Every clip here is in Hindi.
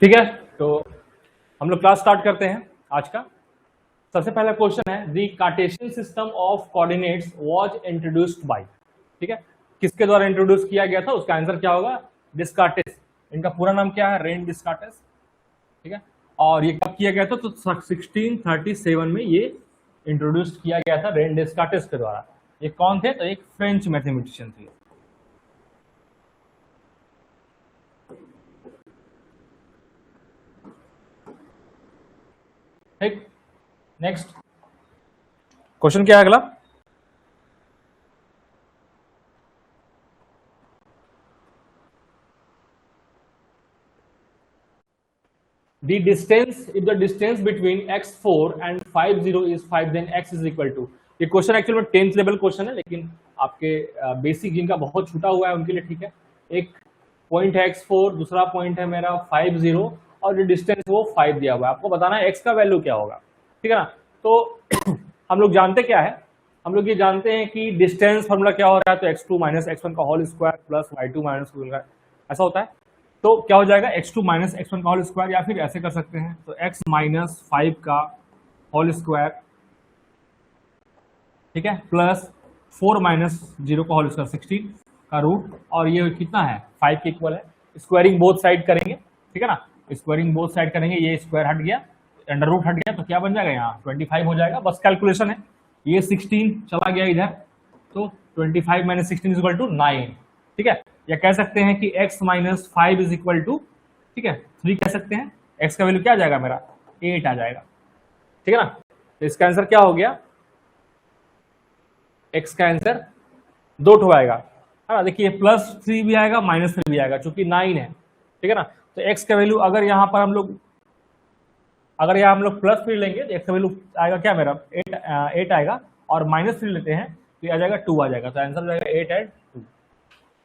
ठीक है, तो हम लोग क्लास स्टार्ट करते हैं आज का। सबसे पहला क्वेश्चन है the Cartesian system of coordinates was introduced by. ठीक है, किसके द्वारा इंट्रोड्यूस किया गया था, उसका आंसर क्या होगा? डिस्कार्टेस। इनका पूरा नाम क्या है? रेन डिस्कार्टेस। ठीक है, और ये कब किया गया था? तो 1637 में ये इंट्रोड्यूस किया गया था रेन डिस्कार्टेस के द्वारा। ये कौन थे? तो एक फ्रेंच मैथमेटिशियन थे। ठीक, नेक्स्ट क्वेश्चन क्या है अगला? The distance, if the distance between x4 and 50 is 5, then x is equal to। ये क्वेश्चन एक्चुअली में 10th लेवल क्वेश्चन है, लेकिन आपके बेसिक जिनका बहुत छूटा हुआ है उनके लिए ठीक है। एक पॉइंट है x4, दूसरा पॉइंट है मेरा 50 और जो डिस्टेंस वो 5 दिया हुआ है। आपको बताना है x का वैल्यू क्या होगा। ठीक है ना? तो हम लोग जानते क्या है, हम लोग ये जानते हैं कि डिस्टेंस फॉर्मूला क्या हो रहा है, तो x2 माइनस x1 का whole square plus y2 minus ऐसा होता है। तो क्या हो जाएगा? x2 माइनस x1 का होल स्क्वायर, या फिर ऐसे कर सकते हैं तो x माइनस 5 का होल स्क्वायर, ठीक है, प्लस 4 माइनस 0 का होल स्क्वायर 16 का रूट, और ये कितना है? 5 के इक्वल है। स्क्वायरिंग बोथ साइड करेंगे, ठीक है ना? स्क्वायरिंग बोथ साइड करेंगे, ये स्क्वायर हट गया, अंडर रूट हट गया, तो क्या बन जाएगा? यहाँ 25 हो जाएगा। बस कैलकुलेशन है। ये 16 चला गया इधर, तो 25 माइनस 16 इज इक्वल टू 9। ठीक है, या कह सकते हैं कि x minus 5 is equal to, ठीक है, 3 कह सकते हैं। x का वैल्यू क्या आ जाएगा मेरा? 8 आ जाएगा। ठीक है ना? तो इसका आंसर क्या हो गया? x का आंसर 2 ठो आएगा, है ना? देखिए प्लस 3 भी आएगा, माइनस 3 भी आएगा, चूंकि 9 है। ठीक है ना? तो x का वैल्यू अगर यहाँ पर हम लोग प्लस 3 लेंगे तो x का वैल्यू आएगा क्या मेरा? 8 आएगा, और माइनस 3 लेते हैं तो ये आ जाएगा 2 आ जाएगा। तो आंसर हो जाएगा 8 एंड 2।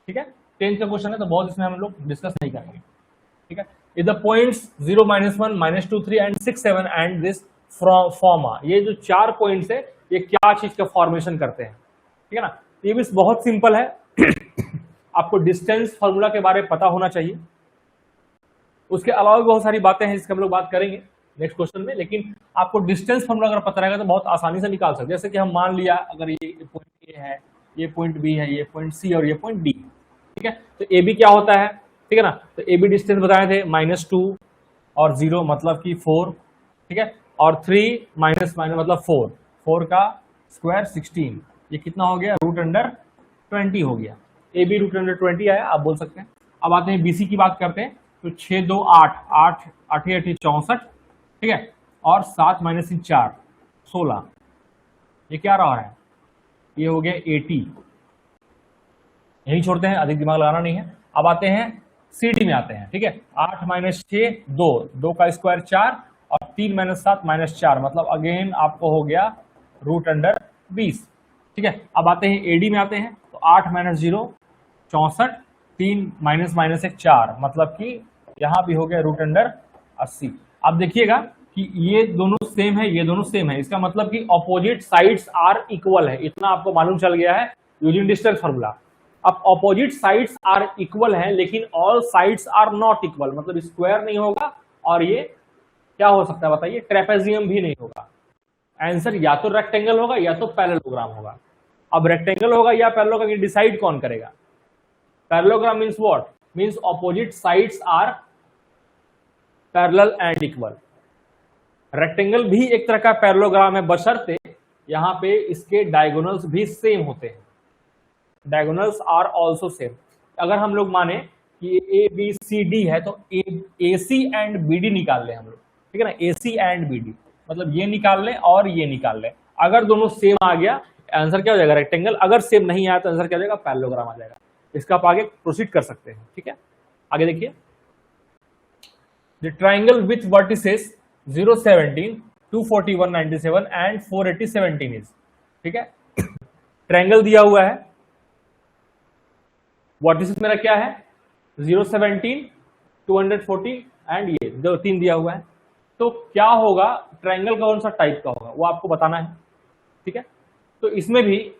ठीक है, 10 का क्वेश्चन है तो बहुत इसमें हम लोग डिस्कस नहीं करेंगे। ठीक है, if the points 0 minus 1 minus 2 3 and 6 7 and this फॉर्मा, ये जो 4 पॉइंट्स है ये क्या चीज का फॉर्मेशन करते हैं? ठीक है ना? ये भी बहुत सिंपल है। आपको डिस्टेंस फॉर्मूला के बारे में पता होना चाहिए। उसके अलावा भी बहुत सारी बातें हैं जिसके हम लोग बात करेंगे नेक्स्ट क्वेश्चन में, लेकिन आपको डिस्टेंस फॉर्मूला अगर पता रहेगा तो बहुत आसानी से निकाल सकते हैं। जैसे कि हम मान लिया अगर ये पॉइंट ए है, ये पॉइंट बी है, ये पॉइंट सी और ये पॉइंट डी। ठीक है, तो ए बी क्या होता है? ठीक है ना? तो ए बी डिस्टेंस बताए थे -2 और 0 मतलब कि 4। ठीक है, और 3 माइनस माइनस मतलब 4, 4 का स्क्वायर 16, ये कितना हो गया? रूट अंडर 20 हो गया। ए बी रूट अंडर 20 आया, आप बोल सकते हैं। अब आते हैं बीसी की बात करते हैं, तो 6 2 8 8 8 8 64, ठीक है, और 7 माइनस 4 16, ये क्या रहा है? ये हो गया 80। यही छोड़ते हैं, अधिक दिमाग लगाना नहीं है। अब आते हैं सीडी में आते हैं। ठीक है, 8 माइनस 6 2, 2 का स्क्वायर 4, और 3 माइनस 7 माइनस 4 मतलब अगेन आपको हो गया रूट अंडर 20। ठीक है, अब आते हैं एडी में आते हैं, तो 8 माइनस 0 64, 3 माइनस माइनस 1 4 मतलब कि यहां भी हो गया रूट अंडर 80। अब देखिएगा कि ये दोनों सेम है, ये दोनों सेम है, इसका मतलब कि ऑपोजिट साइड्स आर इक्वल है। इतना आपको मालूम चल गया है यूजिंग डिस्टेंस फॉर्मूला। अब ऑपोजिट साइड्स आर इक्वल है, लेकिन all sides are not equal, मतलब स्क्वायर नहीं होगा, और ये क्या हो सकता है बताइए? ट्रेपेजियम भी नहीं होगा। आंसर या तो रेक्टेंगल होगा या तो पैरेललोग्राम होगा। अब रेक्टेंगल होगा या पैरेललोग्राम, ये डिसाइड कौन करेगा? Parallelogram means what? Means opposite sides are parallel and equal. Rectangle भी एक तरह का पैरेललोग्राम है, बशर्ते यहां पे इसके डायगोनल्स भी सेम होते हैं। Diagonals are also same. अगर हम लोग माने कि ए बी सी डी है, तो ए सी एंड बी डी निकाल लें हम लोग। ठीक है ना? ए सी एंड बी डी मतलब ये निकाल लें और ये निकाल लें। अगर दोनों सेम आ गया, आंसर क्या हो जाएगा? रेक्टेंगल। अगर सेम नहीं आया तो आंसर क्या हो जाएगा? पैरेललोग्राम आ जाएगा। इसका आप आगे प्रोसीड कर सकते हैं। ठीक है, आगे देखिए, the triangle with vertices 0 17 241 97 and 480 17 is. ठीक है, ट्राइंगल दिया हुआ है, वर्टिसेस मेरा क्या है? 0 17 240 एंड ये 3 दिया हुआ है। तो क्या होगा? ट्राइंगल कौन सा टाइप का होगा वो आपको बताना है। ठीक है, तो इसमें भी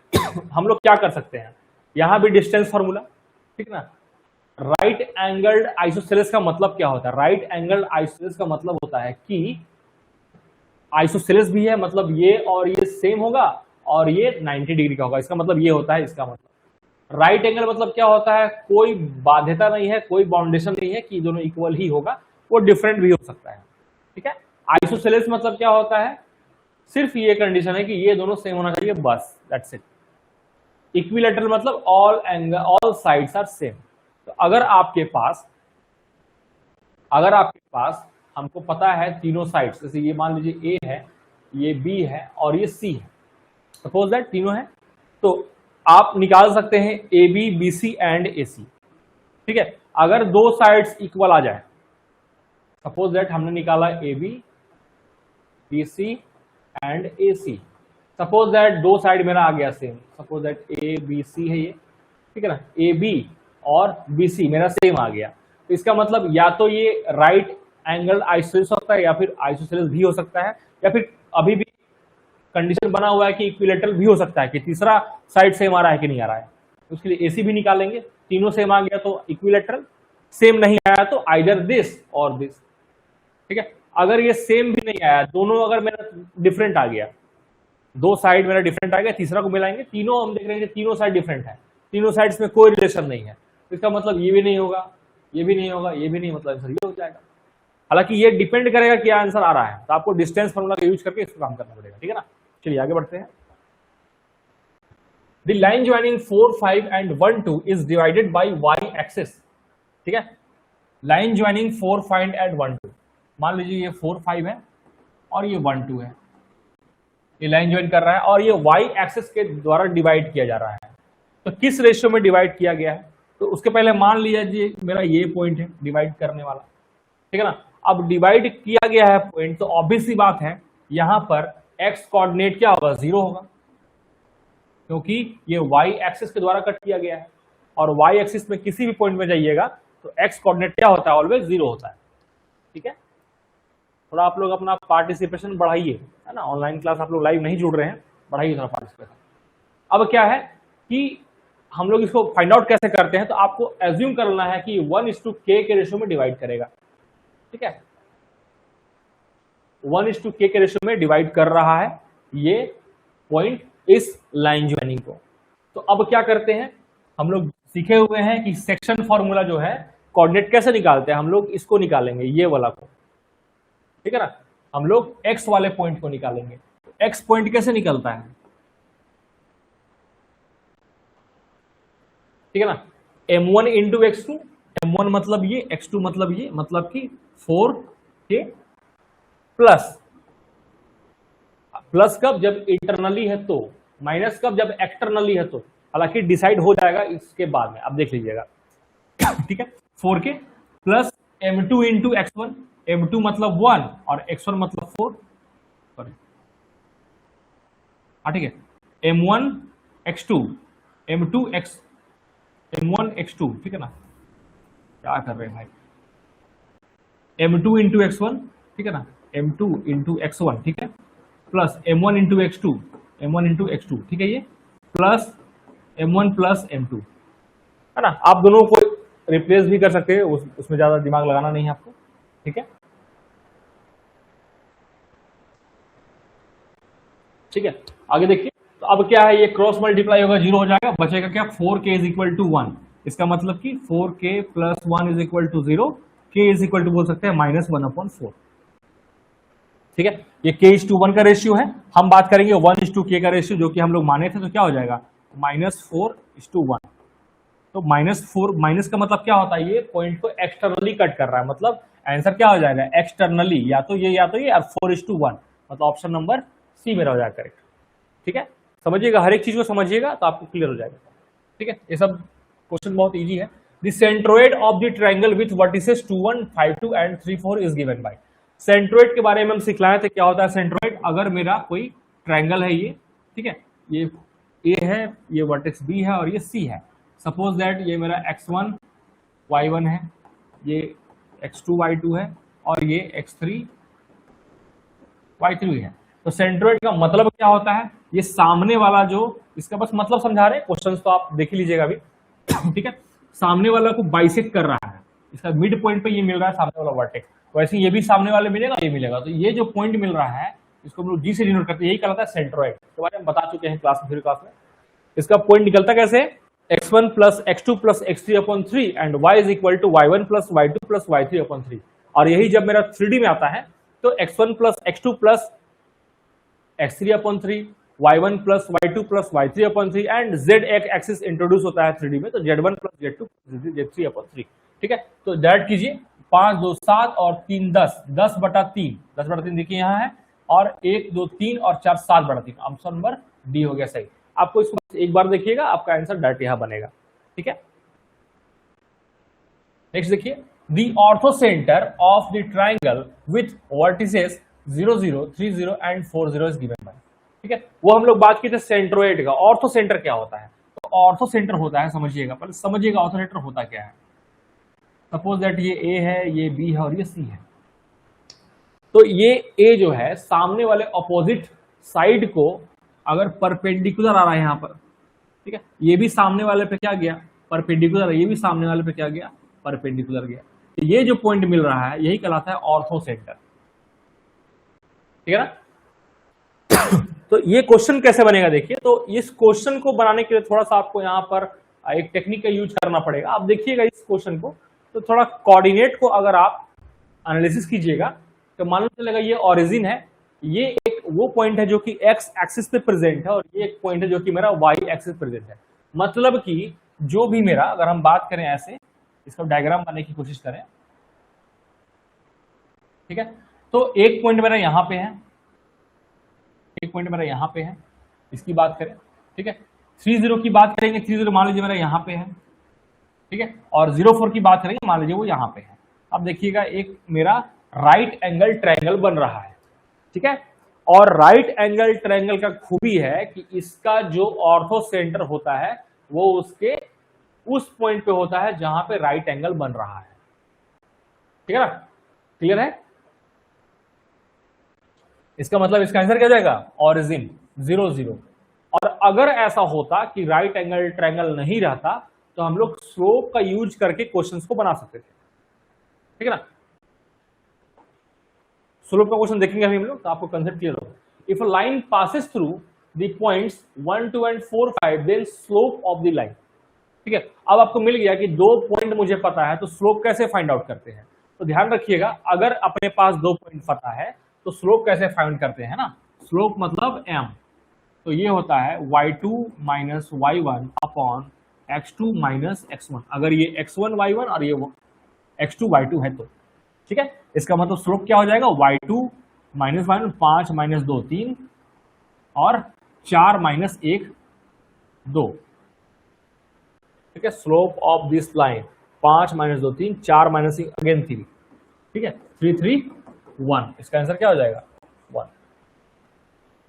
हम लोग क्या कर सकते हैं? यहां भी डिस्टेंस फॉर्मूला, ठीक है ना? राइट एंगल्ड आइसोसेलेस का मतलब क्या होता है? राइट एंगल्ड आइसोसेलेस का मतलब होता है कि आइसोसेलेस भी है, मतलब ये और ये सेम होगा और ये 90 डिग्री का होगा, इसका मतलब ये होता है। इसका मतलब राइट एंगल मतलब क्या होता है? कोई बाध्यता नहीं है, कोई बाउंडेशन नहीं है कि दोनों इक्वल ही होगा, वो डिफरेंट भी हो सकता है। ठीक है। आइसोसेलेस मतलब क्या होता है? सिर्फ ये कंडीशन है कि ये दोनों सेम होना चाहिए, बस, दैट्स इट। इक्विलैटरल मतलब ऑल साइड्स आर सेम। तो अगर आपके पास हमको पता है तीनों साइड्स, जैसे ये मान लीजिए ए है, ये बी है और ये सी है, सपोज दैट तीनों है, तो आप निकाल सकते हैं A B B C and A C. ठीक है। अगर दो साइड्स इक्वल आ जाए, सपोज दैट हमने निकाला A B C and A C, suppose that दो साइड मेरा आ गया same, suppose that A B C है ये, ठीक है ना, ए बी और बी सी मेरा सेम आ गया, तो इसका मतलब या तो ये राइट एंगल आइसोसेलेस हो सकता है, या फिर आइसोसेलेस भी हो सकता है, या फिर अभी भी कंडीशन बना हुआ है कि इक्विलैटरल भी हो सकता है, कि तीसरा साइड सेम आ रहा है कि नहीं आ रहा है। उसके लिए एसी भी निकालेंगे, तीनों सेम आ गया तो इक्विलैटरल, सेम नहीं आया तो आइदर दिस और दिस। ठीक है। अगर ये सेम भी नहीं आया, दोनों अगर मेरा डिफरेंट आ गया, दो साइड मेरा डिफरेंट आ गया, तीसरा को मिलाएंगे, तीनों हम देख रहे हैं कि तीनों साइड डिफरेंट है, तीनों साइड्स में कोई रिलेशन नहीं है, तो इसका मतलब ये भी नहीं होगा, ये भी नहीं होगा, ये भी नहीं, मतलब आंसर ये हो जाएगा। हालांकि ये डिपेंड करेगा क्या आंसर आ रहा है, तो आपको डिस्टेंस फॉर्मूला का यूज करके इसको काम करना पड़ेगा। ठीक है ना। चलिए आगे बढ़ते हैं। The line joining 4, 5 and 1, 2 is divided by y axis. ठीक है। लाइन ज्वाइनिंग 4, 5 एंड 1, 2, मान लीजिए ये 4, 5 है और ये 1, 2 है, ये लाइन ज्वाइन कर रहा है और ये y एक्सिस के द्वारा डिवाइड किया जा रहा है। तो किस रेशियो में डिवाइड किया गया है? तो उसके पहले मान लिया जी मेरा ये पॉइंट है डिवाइड करने वाला। ठीक है ना। अब डिवाइड किया गया है पॉइंट, तो ऑब्वियस सी बात है यहां पर x कोऑर्डिनेट क्या होगा? 0 होगा, क्योंकि ये y एक्सिस के द्वारा कट किया गया है, और y एक्सिस में किसी भी पॉइंट में जाइएगा तो x कोऑर्डिनेट क्या होता है? ऑलवेज 0 होता है। ठीक है। थोड़ा आप लोग अपना पार्टिसिपेशन बढ़ाइए, है ना, ऑनलाइन क्लास आप लोग लाइव नहीं जुड़ रहे हैं, बढ़ाइए थोड़ा पार्टिसिपेशन। अब क्या है कि हम लोग इसको फाइंड आउट कैसे करते हैं, तो आपको एज्यूम करना है कि 1:k के रेशियो में डिवाइड करेगा। ठीक है। 1:k के रेशियो में डिवाइड कर रहा है ये पॉइंट इस लाइन ज्वाइनिंग को। तो अब क्या करते हैं, हम लोग सीखे हुए हैं कि सेक्शन फॉर्मूला जो है कोऑर्डिनेट कैसे निकालते हैं, हम लोग इसको निकालेंगे, ये वाला को। ठीक है ना। हम लोग x वाले पॉइंट को निकालेंगे। तो x पॉइंट कैसे निकलता है? ठीक है ना। m1 इंटू x2, m1 मतलब ये, x2 मतलब ये, मतलब कि 4k प्लस, प्लस कब? जब इंटरनली है तो, माइनस कब? जब एक्सटर्नली है तो। हालांकि डिसाइड हो जाएगा इसके बाद में, आप देख लीजिएगा। ठीक है। 4k plus m2 into x1, m2 मतलब 1 और x1 मतलब 4, सॉरी, ठीक है। m1 x2, m2 x, m1 x2, ठीक है ना, क्या कर रहे हैं भाई, m2 इंटू x1, ठीक है ना, m2 इंटू x1, ठीक है, plus m1 into x2, m1 into x2, ठीक है, ये प्लस m1 प्लस m2, है ना। आप दोनों को रिप्लेस भी कर सकते हैं, उसमें ज्यादा दिमाग लगाना नहीं है आपको। ठीक है। ठीक है, आगे देखिए। तो अब क्या है, ये क्रॉस मल्टीप्लाई होगा, 0 हो जाएगा, बचेगा क्या? 4k is equal to 1। इसका मतलब कि 4k plus 1 is equal to 0, k is equal to बोल सकते हैं -1/4। ठीक है। ये k:1 का रेशियो है, हम बात करेंगे 1:k का रेशियो, जो कि हम लोग माने थे, तो क्या हो जाएगा? -4:1। तो -4, माइनस का मतलब क्या होता है? ये पॉइंट को एक्सटर्नली कट कर रहा है, मतलब आंसर क्या हो जाएगा? एक्सटर्नली, या तो ये और 4:1, मतलब ऑप्शन नंबर सी मेरा हो जाएगा करेक्ट। ठीक है, समझिएगा, हर एक चीज को समझिएगा तो आपको क्लियर हो जाएगा। ठीक है, ये सब क्वेश्चन बहुत इजी है। The centroid of the triangle with vertices 2, 1, 5, 2 and 3, 4 is given bye. Centroid के बारे में हम सिखलाए थे, क्या होता है सेंट्रोइड? अगर मेरा कोई ट्रायंगल है ये, ठीक है, ये ए है, ये वर्टेक्स बी है और ये सी है, सपोज दैट ये मेरा x1 y1 है, ये x2 y2 है और ये x3 y3 है। तो सेंट्रोइड का मतलब क्या होता है? ये सामने वाला जो, इसका बस मतलब समझा रहे हैं, क्वेश्चंस तो आप देख ही लीजिएगा अभी। ठीक है, सामने वाला को बाइसेक्ट कर रहा है, इसका मिड पॉइंट पे ये मिल रहा है सामने वाला वर्टेक्स, वैसे ये भी सामने वाले मिलेगा, ये मिलेगा। तो ये जो पॉइंट मिल रहा है इसको हम लोग जी से डिनोट करते हैं, यही कहलाता है सेंट्रोइड। इसके बारे में बता चुके हैं क्लास में, क्लास में। इसका पॉइंट निकलता कैसे, x1 plus x2 plus x3 upon 3 and y is equal to y1 plus y2 plus y3 upon 3। और यही जब मेरा 3D में आता है तो x1 plus x2 plus x3 upon 3, y1 plus y2 plus y3 upon 3 and z axis introduce होता है 3D में, तो z1 plus z2 z3 upon 3। ठीक है, तो डायरेक्ट कीजिए, 5 2 7 और 3 10, 10 बटा 3, 10 बटा 3 देखिए यहाँ है, और 1 2 3 और 4 7 बटा 3, ऑप्शन नंबर डी हो गया सही। आपको इसको एक बार देखिएगा, आपका आंसर डायरेक्ट यहां बनेगा। ठीक है, नेक्स्ट देखिए, the ortho centre of the triangle with vertices 0 0 3 0 and 4 0 is given bye. ठीक है, वो हम लोग बात की थे सेंट्रोइड का। ऑर्थो सेंटर क्या होता है, तो ऑर्थो सेंटर होता है, समझिएगा पहले, समझिएगा ऑर्थो सेंटर होता क्या है। सपोज दैट ये ए है, ये बी है और ये सी है, तो ये ए जो है सामने वाले ऑपोजिट साइड को अगर परपेंडिकुलर आ रहा है यहां पर, ठीक है, ये भी सामने वाले पे क्या गया, परपेंडिकुलर, ये भी सामने वाले पे क्या गया, परपेंडिकुलर गया। तो ये जो पॉइंट मिल रहा है यही कहलाता है ऑर्थो सेंटर। ठीक है ना। तो ये क्वेश्चन कैसे बनेगा देखिए, तो इस क्वेश्चन को बनाने के लिए थोड़ा सा आपको यहां पर एक टेक्निक का यूज करना पड़ेगा। आप देखिएगा इस क्वेश्चन को, तो थोड़ा कोऑर्डिनेट को अगर आप एनालिसिस कीजिएगा तो मालूम चलेगा ये ओरिजिन है, ये एक वो पॉइंट है जो कि एक्स एक्सिस पे प्रेजेंट है, और ये एक पॉइंट है जो कि मेरा वाई एक्सिस प्रेजेंट है। मतलब कि जो भी मेरा, अगर हम बात करें ऐसे, इसका डायग्राम बनाने की कोशिश करें, ठीक है, तो एक पॉइंट मेरा यहां पे है, एक पॉइंट मेरा यहां पे है, इसकी बात करें, ठीक है, 3 0 की बात करेंगे, 3 0 मान लीजिए मेरा यहां पे है, ठीक है, और 0 4 की बात करेंगे, मान लीजिए वो यहां पे है। अब देखिएगा एक मेरा राइट एंगल ट्रायंगल बन रहा है, ठीक है, और राइट एंगल ट्रायंगल का खूबी है कि इसका जो ऑर्थो सेंटर होता है वो उसके उस पॉइंट पे होता है जहां पे राइट एंगल बन रहा है। ठीक है ना, क्लियर है। इसका मतलब इसका आंसर क्या जाएगा, ओरिजिन 0 0। और अगर ऐसा होता कि राइट एंगल ट्रायंगल नहीं रहता तो हम लोग स्लोप का यूज करके क्वेश्चंस को बना सकते थे। ठीक है ना, स्लोप का क्वेश्चन देखेंगे हम लोग तो आपको कंसेप्ट क्लियर होगा। If a line passes through the points 1 2 and 4 5 then slope of the line. ठीक है, अब आपको मिल गया कि 2 पॉइंट मुझे पता है, तो स्लोप कैसे फाइंड आउट करते हैं। तो ध्यान रखिएगा, अगर अपने पास 2 पॉइंट पता है तो स्लोप कैसे फाइंड करते हैं ना, स्लोप मतलब m, तो ये होता है y2 minus y1 upon x2 minus x1। अगर ये x1 y1 और ये x2 y2 है तो ठीक है, इसका मतलब स्लोप क्या हो जाएगा, y2 माइनस y1, 5 माइनस 2 3 और 4 माइनस 1 2। ठीक है, slope of this line 5 minus 2 3, 4 minus 1 again 3। ठीक है, 3 3 1, इसका आंसर क्या हो जाएगा 1।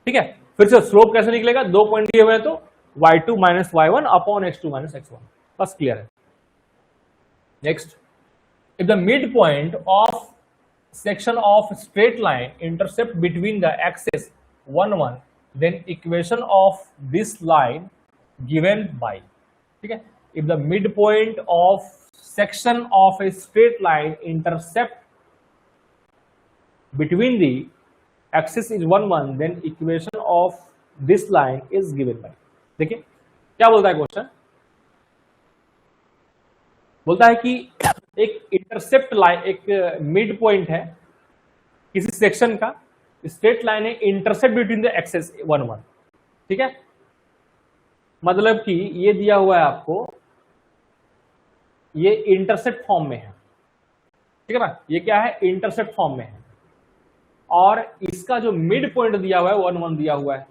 ठीक है, फिर से स्लोप कैसे निकलेगा, 2 पॉइंट दिए हुए हैं तो y2 minus y1 upon x2 minus x1। बस क्लियर है। Next, if the midpoint of section of straight line intercept between the axis 1 1, then equation of this line given by। ठीक है, if the midpoint of section of a straight line intercept between the axis is 1 1, then equation of this line is given by। देखिए क्या बोलता है क्वेश्चन, बोलता है कि एक इंटरसेप्ट लाइन, एक मिड पॉइंट है किसी सेक्शन का, स्ट्रेट लाइन है, इंटरसेप्ट बिटवीन द एक्सेस 1 1। ठीक है, मतलब कि ये दिया हुआ है आपको, ये इंटरसेप्ट फॉर्म में है। ठीक है ना, ये क्या है, इंटरसेप्ट फॉर्म में है, और इसका जो मिड पॉइंट दिया हुआ है 1 1 दिया हुआ है।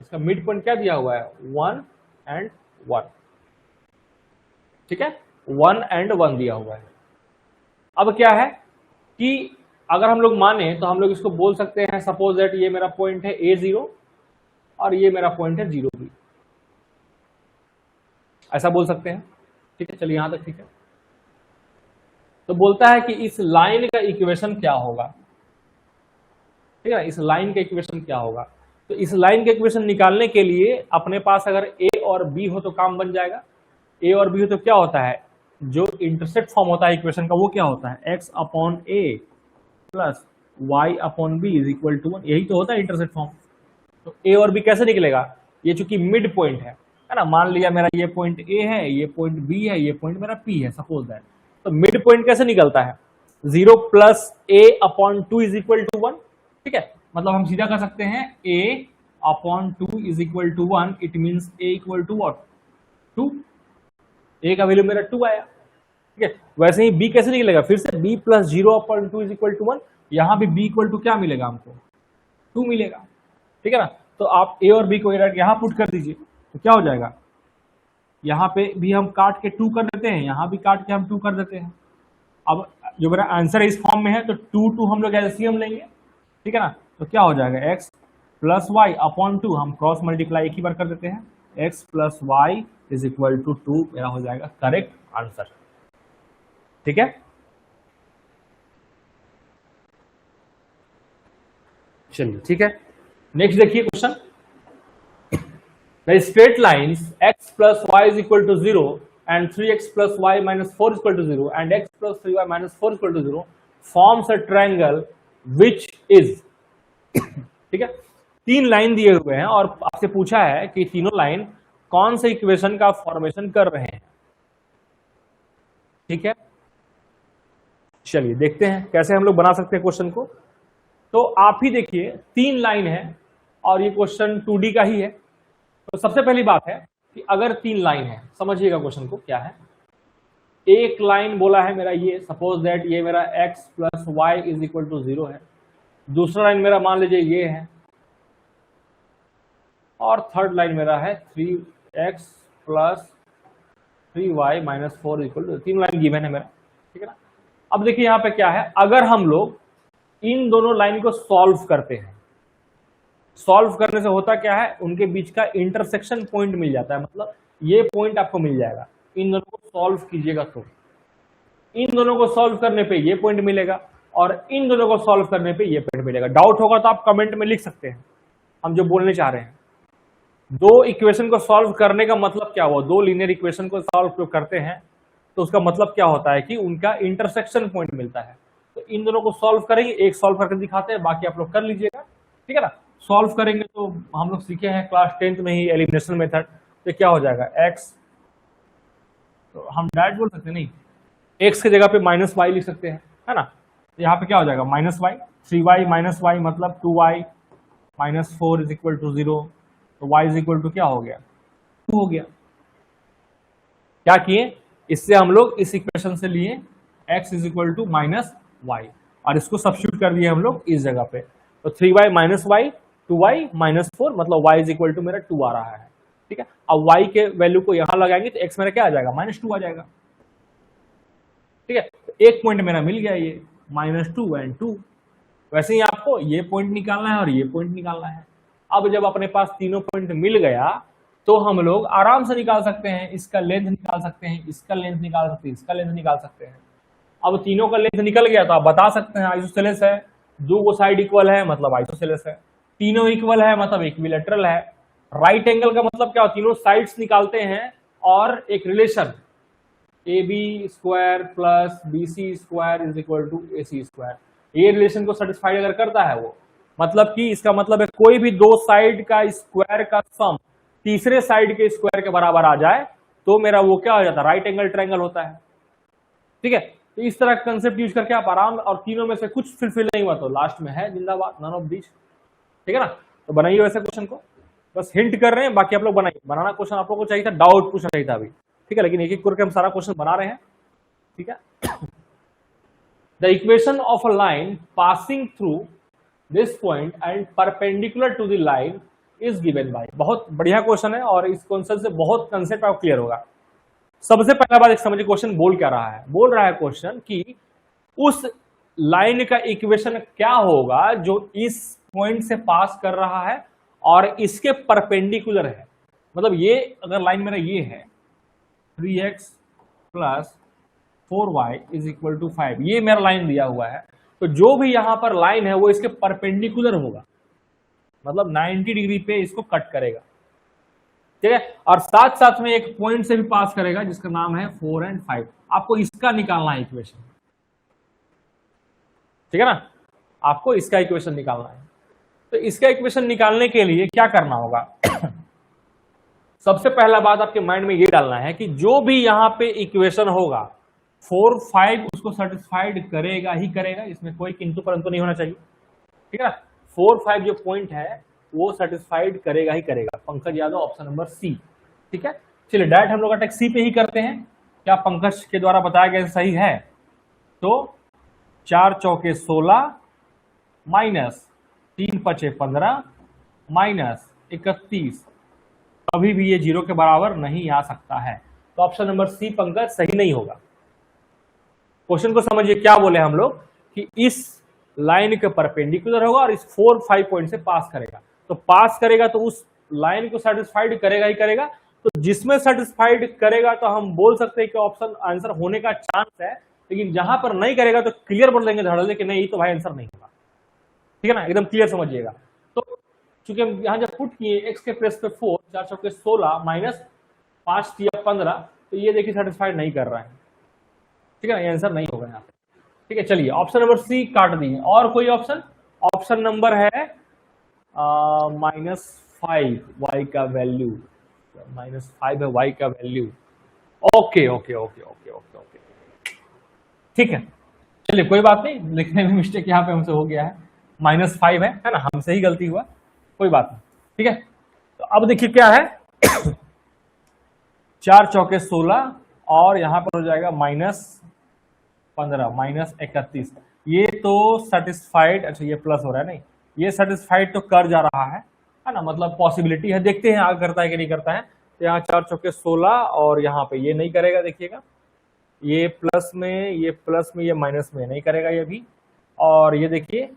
इसका मिड पॉइंट क्या दिया हुआ है, 1 एंड 1। ठीक है, 1 एंड 1 दिया हुआ है। अब क्या है कि अगर हम लोग माने तो हम लोग इसको बोल सकते हैं, सपोज दैट ये मेरा पॉइंट है A0 और ये मेरा पॉइंट है 0 B, ऐसा बोल सकते हैं। ठीक है, चलिए यहां तक ठीक है। तो बोलता है कि इस लाइन का इक्वेशन क्या होगा। ठीक है, इस लाइन का इक्वेशन क्या होगा, तो इस लाइन का इक्वेशन निकालने के लिए अपने पास अगर A और B हो तो काम बन जाएगा। ए और बी हो तो क्या होता है, जो इंटरसेप्ट फॉर्म होता है इक्वेशन का वो क्या होता है, x upon a plus y upon b is equal to 1, यही तो होता है इंटरसेप्ट फॉर्म। तो ए और बी कैसे निकलेगा, ये चूंकि मिड पॉइंट है ना, मान लिया मेरा ये पॉइंट ए है, ये पॉइंट बी है, ये पॉइंट मेरा पी है, सपोज दैट। तो मिड पॉइंट कैसे निकलता है, 0 plus A upon 2 is equal to 1, ठीक है। मतलब हम सीधा कर सकते हैं A upon 2 is equal to 1, it means A equal to what, 2। A का वैल्यू मेरा 2 आया, ठीक है। वैसे ही बी कैसे निकलेगा, फिर से b plus 0 upon 2 is equal to 1, यहां भी बी इक्वल टू क्या मिलेगा हमको, 2 मिलेगा, ठीक है ना। तो आप ए और बी को यहां पुट कर दीजिए, तो क्या हो जाएगा, यहां पे भी हम काट के 2 कर देते हैं, यहां भी काट के हम 2 कर देते हैं। अब जो मेरा आंसर इस फॉर्म में है तो 2 हम लोग एलसीएम लेंगे, ठीक है ना। तो क्या हो जाएगा, एक्स प्लस वाई अपॉन 2, हम क्रॉस मल्टीप्लाई एक ही बार कर देते हैं, x plus y is equal to 2 मेरा हो जाएगा करेक्ट आंसर, ठीक है। चलिए ठीक है, नेक्स्ट देखिए question. The straight lines x plus y is equal to 0 and 3x plus y minus 4 is equal to 0 and x plus 3y minus 4 is equal to 0 forms a triangle which is ठीक है। 3 लाइन दिए हुए हैं और आपसे पूछा है कि तीनों लाइन कौन से इक्वेशन का फॉर्मेशन कर रहे हैं, ठीक है। चलिए देखते हैं कैसे हम लोग बना सकते हैं क्वेश्चन को। तो आप ही देखिए 3 लाइन है और ये क्वेश्चन 2D का ही है। तो सबसे पहली बात है कि अगर 3 लाइन है, समझिएगा क्वेश्चन को क्या है। एक लाइन बोला है मेरा ये, सपोज दैट ये मेरा x plus y is equal to 0 है। दूसरा लाइन मेरा मान लीजिए ये है, और थर्ड लाइन मेरा है 3x plus 3y minus 4 equal to, 3 line given है मेरा, ठीक है ना। अब देखिए यहाँ पे क्या है, अगर हम लोग इन दोनों लाइन को सॉल्व करते हैं, सॉल्व करने से होता क्या है, उनके बीच का इंटरसेक्शन पॉइंट मिल जाता है, मतलब ये पॉइंट आपको मिल जाएगा। इन दोनों को सॉल्व कीजिएगा तो इन दोनों को सॉल्व करने पे ये पॉइंट मिलेगा और इन दोनों को सॉल्व करने पे ये पॉइंट मिलेगा। डाउट होगा तो आप कमेंट में लिख सकते हैं हम जो बोलने चाह रहे हैं। दो इक्वेशन को सॉल्व करने का मतलब क्या हुआ, दो लीनियर इक्वेशन को सॉल्व करते हैं तो उसका मतलब क्या होता है कि उनका इंटरसेक्शन पॉइंट मिलता है। तो इन दोनों को सॉल्व करेंगे, एक सॉल्व करके दिखाते हैं, बाकी आप लोग कर लीजिएगा, ठीक है ना। सॉल्व करेंगे तो हम लोग सीखे हैं क्लास 10th में ही एलिमिनेशन मेथड। तो क्या हो जाएगा, x, तो हम डायरेक्ट बोल सकते हैं नहीं, x की जगह पे माइनस वाई लिख सकते हैं, है ना। तो यहाँ पे क्या हो जाएगा, minus Y, 3y minus Y मतलब 2y minus 4 is equal to 0। तो y इज इक्वल टू क्या हो गया, 2 हो गया। क्या किए, इससे हम लोग इस इक्वेशन से लिए x is equal to minus y और इसको सब्स्टिट्यूट कर दिए हम लोग इस जगह पे। तो 3y minus Y, 2y minus 4 मतलब y इज इक्वल टू मेरा 2 आ रहा है, ठीक है। अब y के वैल्यू को यहां लगाएंगे तो x मेरा क्या आ जाएगा, -2 आ जाएगा, ठीक है। तो एक पॉइंट मेरा मिल गया ये -2 एंड 2। वैसे ही आपको ये पॉइंट निकालना है और ये पॉइंट निकालना है। अब जब अपने पास तीनों पॉइंट मिल गया तो हम लोग आराम से निकाल सकते हैं, इसका लेंथ निकाल सकते हैं, इसका लेंथ निकाल सकते हैं, इसका लेंथ निकाल सकते हैं। अब तीनों का लेंथ निकल गया तो आप बता सकते हैं आइसोसेलेस है, दो को साइड इक्वल है मतलब आइसोसेलेस है, तीनों इक्वल है मतलब इक्विलैटरल है। राइट एंगल का मतलब क्या, तीनों साइड्स निकालते हैं और एक relation AB square plus BC square is equal to AC square, ये रिलेशन को सेटिस्फाइड अगर करता है वो, मतलब कि इसका मतलब है कोई भी दो साइड का स्क्वायर का सम तीसरे साइड के स्क्वायर के बराबर आ जाए तो मेरा वो क्या हो जाता है, राइट एंगल ट्रायंगल होता है, ठीक है। तो इस तरह का कंसेप्ट यूज करके आप आराम, और तीनों में से कुछ फुलफिल नहीं हुआ तो लास्ट में है जिंदाबाद, नन ऑफ दीज, ठीक है ना। तो बनाइए वैसे क्वेश्चन को, बस हिंट कर रहे हैं, बाकी आप लोग बनाइए। बनाना क्वेश्चन आप लोगों को चाहिए था, डाउट पूछना चाहिए था अभी, ठीक है, लेकिन एक एक करके हम सारा क्वेश्चन बना रहे हैं, ठीक है। The equation of a line passing through this point and perpendicular to the line is given by, बहुत बढ़िया क्वेश्चन है और इस कॉन्सेप्ट से बहुत कंसेप्ट आपको क्लियर होगा। सबसे पहला बात एक समझिए क्वेश्चन बोल क्या रहा है, बोल रहा है क्वेश्चन कि उस लाइन का इक्वेशन क्या होगा जो इस पॉइंट से पास कर रहा है और इसके परपेंडिकुलर है। मतलब ये अगर लाइन मेरा ये है 3x plus 4y is equal to 5, ये मेरा लाइन दिया हुआ है, तो जो भी यहां पर लाइन है वो इसके परपेंडिकुलर होगा, मतलब 90 डिग्री पे इसको कट करेगा, ठीक है, और साथ साथ में एक पॉइंट से भी पास करेगा जिसका नाम है 4 और 5। आपको इसका निकालना है इक्वेशन, ठीक है ना, आपको इसका इक्वेशन निकालना है। तो इसका इक्वेशन निकालने के लिए क्या करना होगा सबसे पहला बात आपके माइंड में ये डालना है कि जो भी यहां पे इक्वेशन होगा 4, 5 उसको सेटिस्फाइड करेगा ही करेगा, इसमें कोई किंतु परंतु नहीं होना चाहिए, ठीक है ना। 4, 5 जो पॉइंट है वो सेटिस्फाइड करेगा ही करेगा। Pankaj Yadav option number C, ठीक है। चलिए डायरेक्ट हम लोग अटैक सी पे ही करते हैं। क्या पंकज के द्वारा बताया गया सही है? तो 4 चौके 16 माइनस 3 पचे 15 माइनस 31, कभी भी ये 0 के बराबर नहीं आ सकता है। तो ऑप्शन नंबर सी पंकज सही नहीं होगा। क्वेश्चन को समझिए, क्या बोले हम लोग कि इस लाइन के परपेंडिकुलर होगा और इस 4, 5 पॉइंट से पास करेगा। तो पास करेगा तो उस लाइन को सेटिस्फाइड करेगा ही करेगा। तो जिसमें सेटिस्फाइड करेगा तो हम बोल सकते हैं कि ऑप्शन आंसर होने का चांस है, लेकिन जहां पर नहीं करेगा तो क्लियर बोल देंगे धड़ कि नहीं, तो भाई आंसर नहीं होगा, ठीक है ना, एकदम क्लियर समझिएगा। तो चूंकि हम यहां जब पुट किए एक्स के प्रेस पे 4, 4 चौके 16 माइनस 5 तिया 15, तो ये देखिए सेटिस्फाइड नहीं कर रहा है, ठीक है ना, ये आंसर नहीं होगा यहाँ पे, ठीक है। चलिए ऑप्शन नंबर सी काट दिए। और कोई ऑप्शन? ऑप्शन नंबर है -5 वाई का वैल्यू, -5 है वाई का value. Okay okay okay okay okay okay, ठीक है। चलिए कोई बात नहीं, लिखने में मिस्टेक यहाँ पे हमसे हो गया है, -5 है ना, हमसे ही गलती हुआ, कोई बात नहीं, ठीक है। तो अब देखिए क्या है 4 चौके 16 और यहां पर हो जाएगा -15 -31, ये तो सेटिस्फाइड, अच्छा ये प्लस हो रहा है, नहीं ये सेटिस्फाइड तो कर जा रहा है ना, मतलब पॉसिबिलिटी है, देखते हैं आगे करता है कि नहीं करता है। तो यहाँ 4 चौके 16 और यहाँ पे ये नहीं करेगा, देखिएगा ये प्लस में, ये प्लस में, ये माइनस में नहीं करेगा ये भी, और ये देखिए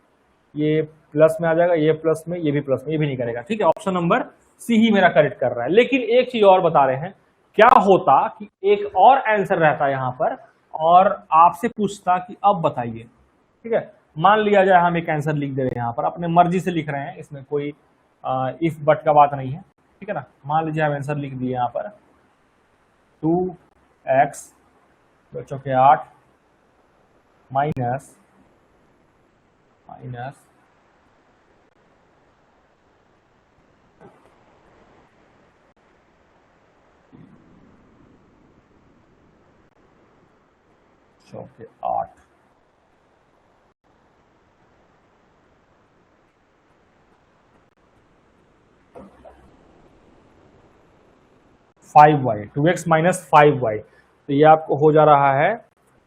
ये प्लस में आ जाएगा, ये प्लस में, ये भी प्लस में, ये भी नहीं करेगा, ठीक है। ऑप्शन नंबर सी ही मेरा करेक्ट कर रहा है। लेकिन एक चीज और बता रहे हैं, क्या होता कि एक और आंसर रहता यहां पर और आपसे पूछता कि अब बताइए, ठीक है। मान लिया जाए हम एक आंसर लिख दे रहे हैं, यहां पर अपने मर्जी से लिख रहे हैं, इसमें कोई इफ बट का बात नहीं है, ठीक है ना। मान लीजिए हम आंसर लिख दिए यहां पर 2x 2 चौके 8 minus 8 5y, 2x minus 5y, तो ये आपको हो जा रहा है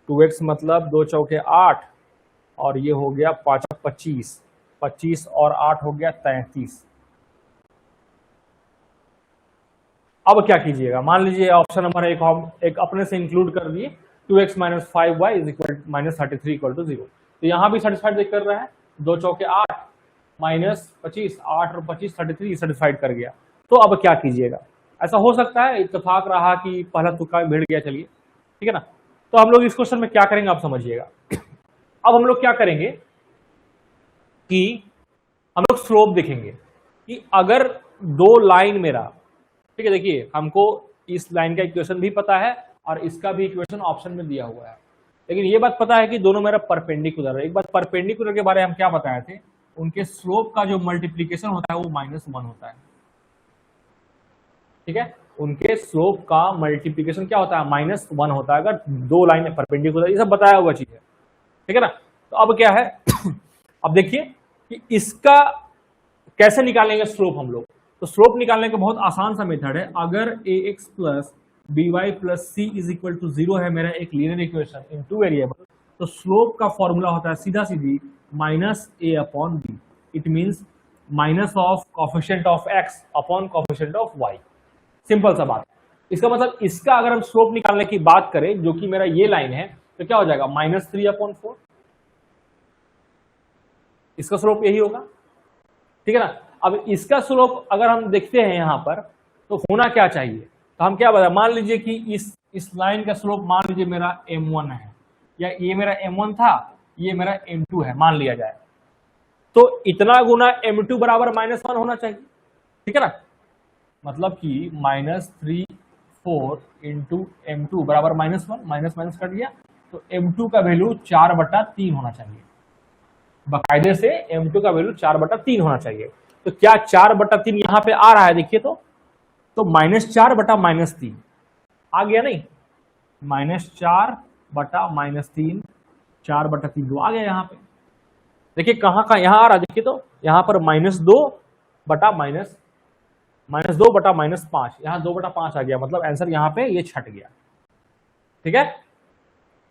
2x मतलब 2 चौके 8 और ये हो गया 5 25, 25 और 8 हो गया 33। अब क्या कीजिएगा, मान लीजिए ऑप्शन नंबर एक अपने से इंक्लूड कर दिए, 2x minus 5y is equal -33 equal to 0। तो यहां भी सेटिस्फाइड कर रहा है, 2 चौके 8 माइनस 25, 8 और 25 33 सेटिस्फाइड कर गया। तो अब क्या कीजिएगा, ऐसा हो सकता है इत्तेफाक रहा कि पहला तुक्का भिड़ गया, चलिए ठीक है ना। तो हम लोग इस क्वेश्चन में क्या करेंगे आप समझिएगा। अब हम लोग क्या करेंगे कि हम लोग स्लोप देखेंगे कि अगर दो लाइन मेरा, ठीक है, देखिए हमको इस लाइन का इक्वेशन भी पता है और इसका भी इक्वेशन ऑप्शन में दिया हुआ है, लेकिन ये बात पता है कि दोनों मेरा परपेंडिकुलर है। एक बात परपेंडिकुलर के बारे में हम क्या बताए थे, उनके स्लोप का जो मल्टीप्लीकेशन होता है वो -1 होता है, ठीक है, उनके स्लोप का मल्टीप्लीकेशन क्या होता है, -1 होता है अगर दो लाइन परपेंडिकुलर, ये सब बताया हुआ चीज है, ठीक है ना। तो अब क्या है अब देखिए कि इसका कैसे निकालेंगे स्लोप हम लोग। तो स्लोप निकालने का बहुत आसान सा मेथड है, अगर ax plus by plus c is equal to 0 है मेरा एक linear equation in two variable, तो स्लोप का फॉर्मूला होता है सीधा सीधी -a upon b। It means minus of coefficient of x upon coefficient of y। Simple सा बात। इसका मतलब इसका अगर हम स्लोप निकालने की बात करें जो कि मेरा ये लाइन है, तो क्या हो जाएगा -3/4, इसका स्लोप यही होगा, ठीक है ना। अब इसका स्लोप अगर हम देखते हैं यहां पर तो होना क्या चाहिए, तो हम क्या बताए, मान लीजिए कि इस लाइन का स्लोप मान लीजिए मेरा m1 है, या ये मेरा m1 था, ये मेरा m2 है मान लिया जाए, तो इतना गुना m2 बराबर -1 होना चाहिए, ठीक है ना। मतलब कि -3/4 इंटू M2 बराबर -1, माइनस माइनस कट गया, तो M2 का वैल्यू 4/3 होना चाहिए। बाकायदे से M2 का वैल्यू 4/3 होना चाहिए। तो क्या 4/3 यहां पे आ रहा है? देखिए तो -4/-3 आ गया नहीं? -4/-3, 4/3 तो आ गया यहाँ पे। देखिए कहाँ का यहाँ आ रहा है, देखिए तो यहाँ पर -2/-5, यहाँ 2/5 आ गया, मतलब आंसर यहाँ पे ये छट गया। ठीक है,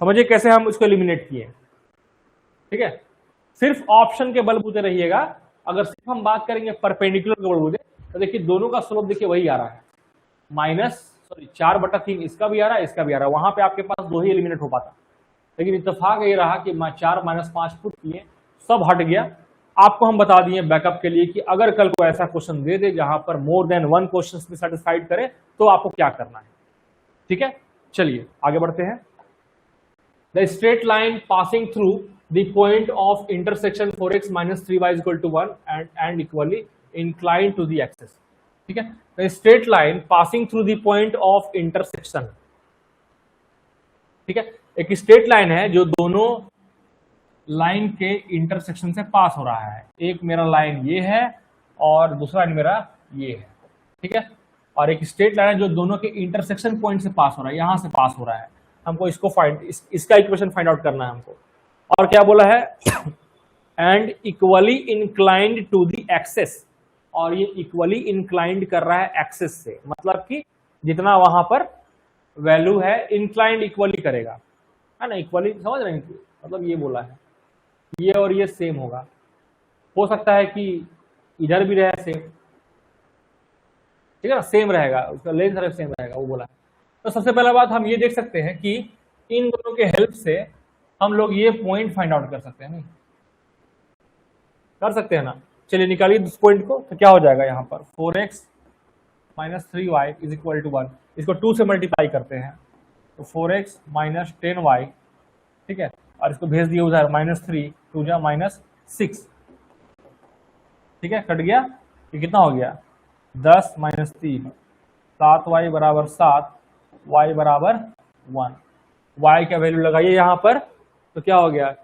समझिए कैसे हम इसको एलिमिनेट किए। ठीक है, सिर्फ ऑप्शन के बलबूते रहिएगा। अगर सिर्फ हम बात करेंगे परपेंडिकुलर के बलबूते, तो देखिए दोनों का स्लोप देखिए वही आ रहा है, 4/3 इसका भी आ रहा है, इसका भी आ रहा है। वहां पे आपके पास 2 ही एलिमिनेट हो पाता, लेकिन इत्तेफाक ये रहा कि 4 - 5 पुट किए, सब हट गया। आपको हम बता दिए बैकअप के लिए कि अगर कल को ऐसा क्वेश्चन दे दे जहां पर मोर देन 1 क्वेश्चन भी सेटिस्फाइड करे, तो आपको क्या करना है। ठीक है, चलिए आगे बढ़ते हैं। The straight line passing through the point of intersection 4x - 3y = 1 and equally inclined to the axis। ठीक है, the straight line passing through the point of intersection. ठीक है, एक स्ट्रेट लाइन है जो दोनों लाइन के इंटरसेक्शन से पास हो रहा है। एक मेरा लाइन ये है और दूसरा लाइन मेरा ये है। ठीक है, और एक स्ट्रेट लाइन है जो दोनों के इंटरसेक्शन पॉइंट से पास हो रहा है, यहां से पास हो रहा है। हमको इसको इसका इक्वेशन फाइंड आउट करना है हमको। और क्या बोला है? And equally inclined to the axes, और ये इक्वली इंक्लाइंड कर रहा है एक्सेस से, मतलब कि जितना वहां पर वैल्यू है इंक्लाइंड इक्वली करेगा, है ना। इक्वली समझ रहे हैं, मतलब ये बोला है ये और ये सेम होगा। हो सकता है कि इधर भी रहे सेम, ठीक है ना, सेम रहेगा, उसका लेंथ सेम रहेगा, वो बोला है। तो सबसे पहला बात हम ये देख सकते हैं कि इन दोनों के हेल्प से हम लोग ये पॉइंट फाइंड आउट कर सकते हैं, नहीं कर सकते हैं ना। चलिए निकालिए इस पॉइंट को, तो क्या हो जाएगा यहाँ पर 4x - 3y = 1। इसको 2 से मल्टीप्लाई करते हैं, तो 4x - 10y, ठीक है, और इसको भेज दिए उधर -3, 2 जा -6, ठीक है, कट गया। ये कितना हो गया? 10 - 3, 7y = 7, y = 1। y का वैल्यू लगाइए यहाँ पर, तो क्या हो गया?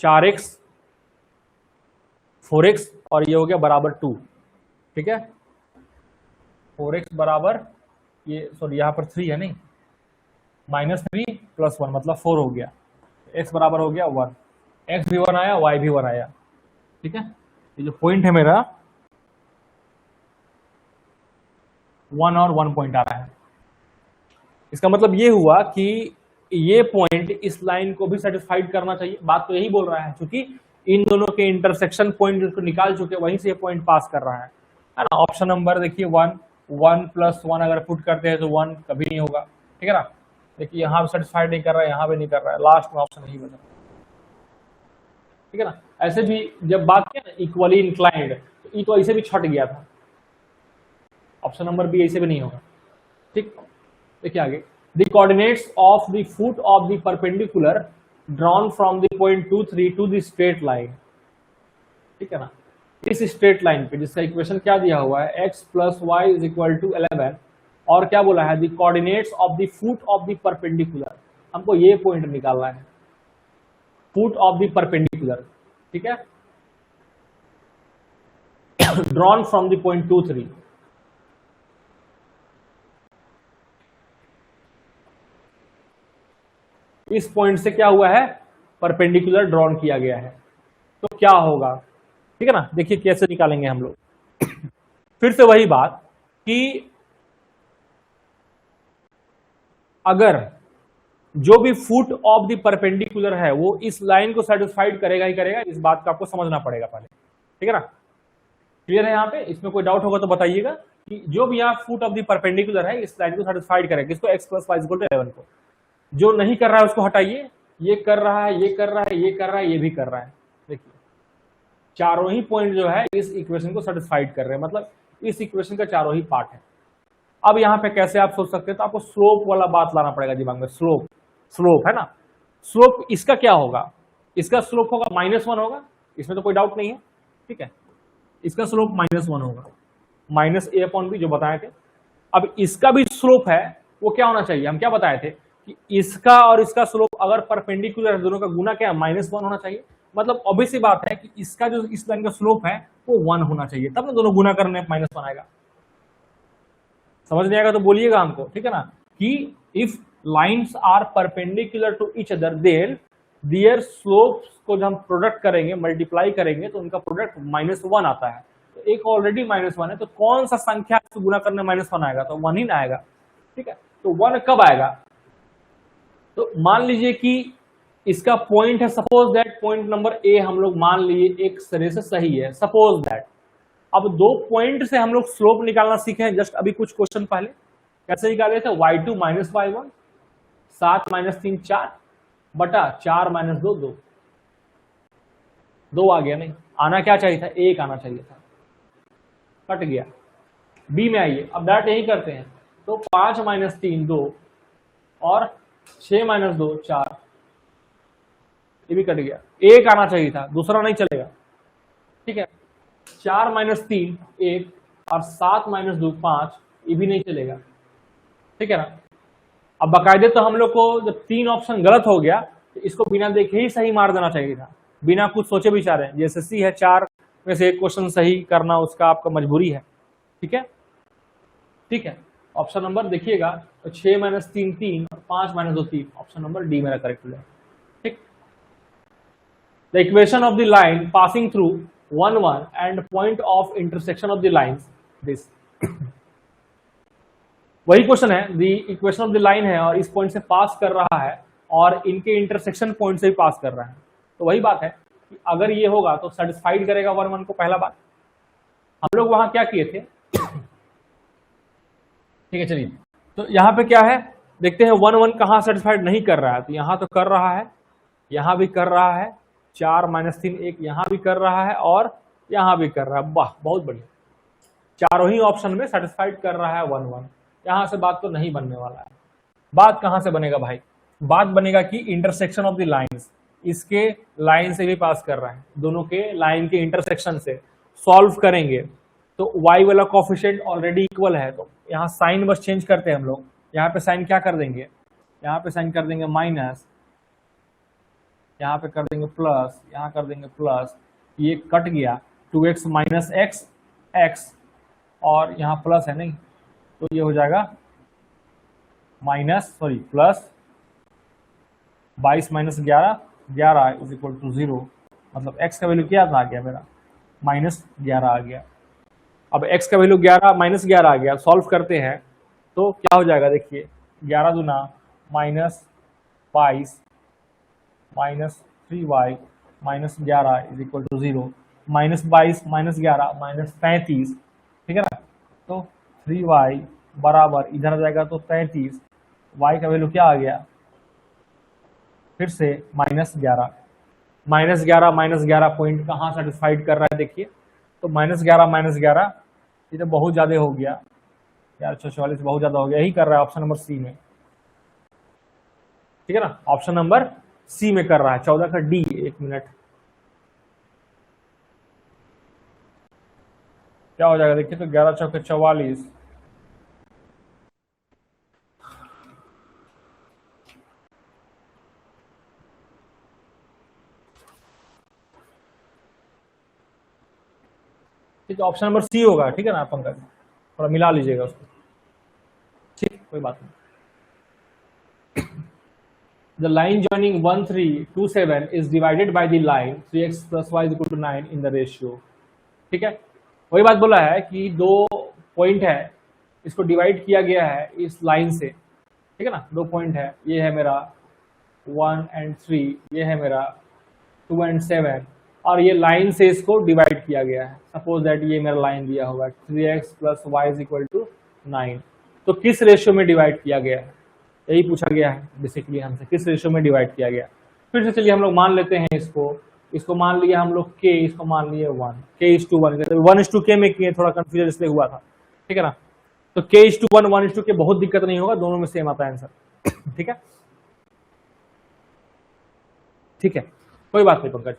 4x 4x और ये हो गया बराबर 2। ठीक है, 4x बराबर ये, सॉरी यहाँ पर 3 है नहीं, -3 + 1 मतलब 4 हो गया। x बराबर हो गया 1, x भी 1 आया, y भी 1 आया। ठीक है, ये जो पॉइंट है मेरा 1 और 1 पॉइंट आ रहा है। इसका मतलब ये हुआ कि ये पॉइंट इस लाइन को भी सेटिस्फाइड करना चाहिए। बात तो यही बोल रहा है, क्योंकि इन दोनों के इंटरसेक्शन पॉइंट जिसको निकाल चुके वहीं से ये पॉइंट पास कर रहा है ना। ऑप्शन नंबर देखिए 1 + 1 अगर पुट करते हैं तो 1 कभी नहीं होगा। ठीक है ना, देखिए यहाँ भी सेटिस्फाइड नहीं कर रहा है, यहाँ भी नहीं कर रहा है, लास्ट में ऑप्शन नहीं बचा। ठीक है ना, ऐसे भी जब बात किया ना इक्वली इंक्लाइंड, तो ई तो ऐसे भी छट गया था, ऑप्शन नंबर बी ऐसे भी नहीं होगा। ठीक, देखिए आगे, the coordinates of the foot of the perpendicular drawn from the point 2, 3 to the straight line. ठीक है ना, इस स्ट्रेट लाइन पे जिसका इक्वेशन क्या दिया हुआ है, x + y = 11, और क्या बोला है? The coordinates of the foot of the perpendicular. हमको ये पॉइंट निकालना है, फुट ऑफ द परपेंडिकुलर। ठीक है, ड्रॉन फ्रॉम द पॉइंट 2, 3। इस पॉइंट से क्या हुआ है? परपेंडिकुलर ड्रॉन किया गया है, तो क्या होगा? ठीक है ना, देखिए कैसे निकालेंगे हम लोग। फिर से वही बात कि अगर जो भी फुट ऑफ द परपेंडिकुलर है वो इस लाइन को सेटिस्फाइड करेगा ही करेगा, इस बात का आपको समझना पड़ेगा पहले। ठीक है ना, क्लियर है यहाँ पे? इसमें कोई डाउट होगा तो बताइएगा कि जो भी यहाँ फुट ऑफ द परपेंडिकुलर है इस लाइन को सेटिस्फाइड करेगा, किसको? x + y = 11 को। जो नहीं कर रहा है उसको हटाइए, ये कर रहा है, ये कर रहा है, ये कर रहा है, ये भी कर रहा है। देखिए चारों ही पॉइंट जो है इस इक्वेशन को सेटिस्फाइड कर रहे हैं, मतलब इस इक्वेशन का चारों ही पार्ट है। अब यहाँ पे कैसे आप सोच सकते हैं? तो आपको स्लोप वाला बात लाना पड़ेगा दिमाग में। स्लोप है ना, स्लोप इसका क्या होगा? इसका स्लोप होगा -1 होगा, इसमें तो कोई डाउट नहीं है। ठीक है, इसका स्लोप -1 होगा। माइनस ए अपॉन बी जो बताए थे। अब इसका भी स्लोप है वो क्या होना चाहिए, हम क्या बताए थे कि इसका और इसका स्लोप अगर परपेंडिकुलर है दोनों का गुना क्या है -1 होना चाहिए। मतलब ऑब्वियस सी बात है कि इसका जो इस लाइन का स्लोप है वो 1 होना चाहिए, तब ना दोनों गुना करने -1 आएगा। समझ नहीं आएगा तो बोलिएगा हमको, ठीक है ना, कि if lines are perpendicular to each other there their slopes को जब हम प्रोडक्ट करेंगे मल्टीप्लाई करेंगे तो उनका प्रोडक्ट -1 आता है। तो एक ऑलरेडी -1 है तो कौन सा संख्या से गुना करने -1 आएगा, तो 1 ही ना आएगा। ठीक है, तो 1 कब आएगा, तो मान लीजिए कि इसका पॉइंट है, suppose that point number A हम लोग मान लिए एक तरह से सही है, सपोज दैट। अब 2 पॉइंट से हम लोग स्लोप निकालना सीखे हैं जस्ट अभी कुछ क्वेश्चन पहले। कैसे निकाले थे, y2 माइनस y1 7 माइनस 3 4 बटा 4 माइनस 2 2 2 आ गया, नहीं आना क्या चाहिए था, 1 आना चाहिए था, कट गया। बी में आइए, अब डायरेक्ट यही करते हैं, तो 5 माइनस 3 2 और 6 माइनस 2 4, ये भी कट गया। 1 आना चाहिए था, दूसरा नहीं चलेगा। ठीक है, 4 माइनस 3 1 और 7 माइनस 2 5, ये भी नहीं चलेगा। ठीक है ना, अब बाकायदे तो हम लोग को जब 3 ऑप्शन गलत हो गया तो इसको बिना देखे ही सही मार देना चाहिए था, बिना कुछ सोचे विचारे। जैसे सी है 4 में से एक क्वेश्चन सही करना उसका आपका मजबूरी है। ठीक है, ठीक है, ऑप्शन नंबर देखिएगा तो 6 माइनस 3 3 और 5 माइनस 2 3, ऑप्शन नंबर डी मेरा करेक्ट है। ठीक, the equation of the line passing through 1 1 and point of intersection of the lines this. वही क्वेश्चन है, the equation of the line है और इस पॉइंट से पास कर रहा है और इनके इंटरसेक्शन पॉइंट से भी पास कर रहा है। तो वही बात है कि अगर ये होगा तो सेटिस्फाइड करेगा 1 1 को। पहला बात हम लोग वहां क्या किए थे। ठीक है, चलिए, तो यहाँ पे क्या है देखते हैं, 1 1 कहाँ सेटिस्फाइड नहीं कर रहा है, तो यहाँ तो कर रहा है, यहाँ भी कर रहा है, 4 माइनस 3 1 यहाँ भी कर रहा है और यहाँ भी कर रहा है। वाह, बहुत बढ़िया, चारों ही ऑप्शन में सेटिस्फाइड कर रहा है 1 1। यहां से बात तो नहीं बनने वाला है। बात कहां से बनेगा भाई, बात बनेगा कि इंटरसेक्शन ऑफ द लाइंस, इसके लाइन से भी पास कर रहा है, दोनों के लाइन के इंटरसेक्शन से सॉल्व करेंगे तो y वाला कोफिशिएंट ऑलरेडी इक्वल है, तो यहाँ साइन बस चेंज करते हैं हम लोग। यहाँ पे साइन क्या कर देंगे, यहाँ पे साइन कर देंगे माइनस, यहाँ पे कर देंगे प्लस, यहाँ कर देंगे प्लस, ये कट गया 2x माइनस एक्स एक्स और यहाँ प्लस है नहीं, तो ये हो जाएगा plus 22 minus 11 11 is equal to 0। मतलब x का वैल्यू क्या आ गया मेरा, -11 आ गया। अब x का वैल्यू 11 -11 आ गया, सॉल्व करते हैं तो क्या हो जाएगा, देखिए 11 दूना -22 -3y -11 इज इक्वल टू 0, -22 -11 -35। ठीक है ना, तो 3y बराबर इधर आ जाएगा तो 33, y का वैल्यू क्या आ गया, फिर से -11 -11 पॉइंट कहाँ सेटिस्फाइड कर रहा है देखिए, तो -11 ये तो बहुत ज्यादा हो गया यार, 44 बहुत ज्यादा हो गया, यही कर रहा है ऑप्शन नंबर सी में। ठीक है ना, ऑप्शन नंबर सी में कर रहा है, 14 का डी। 1 मिनट, क्या हो जाएगा देखिए, तो 11 चौके 44, ठीक है, ऑप्शन नंबर सी होगा। ठीक है ना पंकज, थोड़ा मिला लीजिएगा उसको, ठीक, कोई बात नहीं। The line joining 1 3 2 7 is divided by the line 3x plus y is equal to 9 in the ratio। ठीक है, वही बात बोला है कि 2 पॉइंट है, इसको डिवाइड किया गया है इस लाइन से। ठीक है ना, 2 पॉइंट है, ये है मेरा 1 and 3, ये है मेरा 2 and 7, और ये लाइन से इसको डिवाइड किया गया है। सपोज दैट ये मेरा लाइन दिया होगा 3x plus y is equal to 9, तो किस रेशियो में डिवाइड किया गया है, यही पूछा गया है बेसिकली हमसे, किस रेशियो में डिवाइड किया गया। फिर से चलिए हम लोग मान लेते हैं इसको मान लिया हम लोग k, इसको मान लिए 1, k:1, 1:k में किए, थोड़ा कंफ्यूजन इसलिए हुआ था। ठीक है ना, तो k:1 1:k, बहुत दिक्कत नहीं होगा, दोनों में सेम आता है आंसर। ठीक है, ठीक है, कोई बात नहीं पंकज।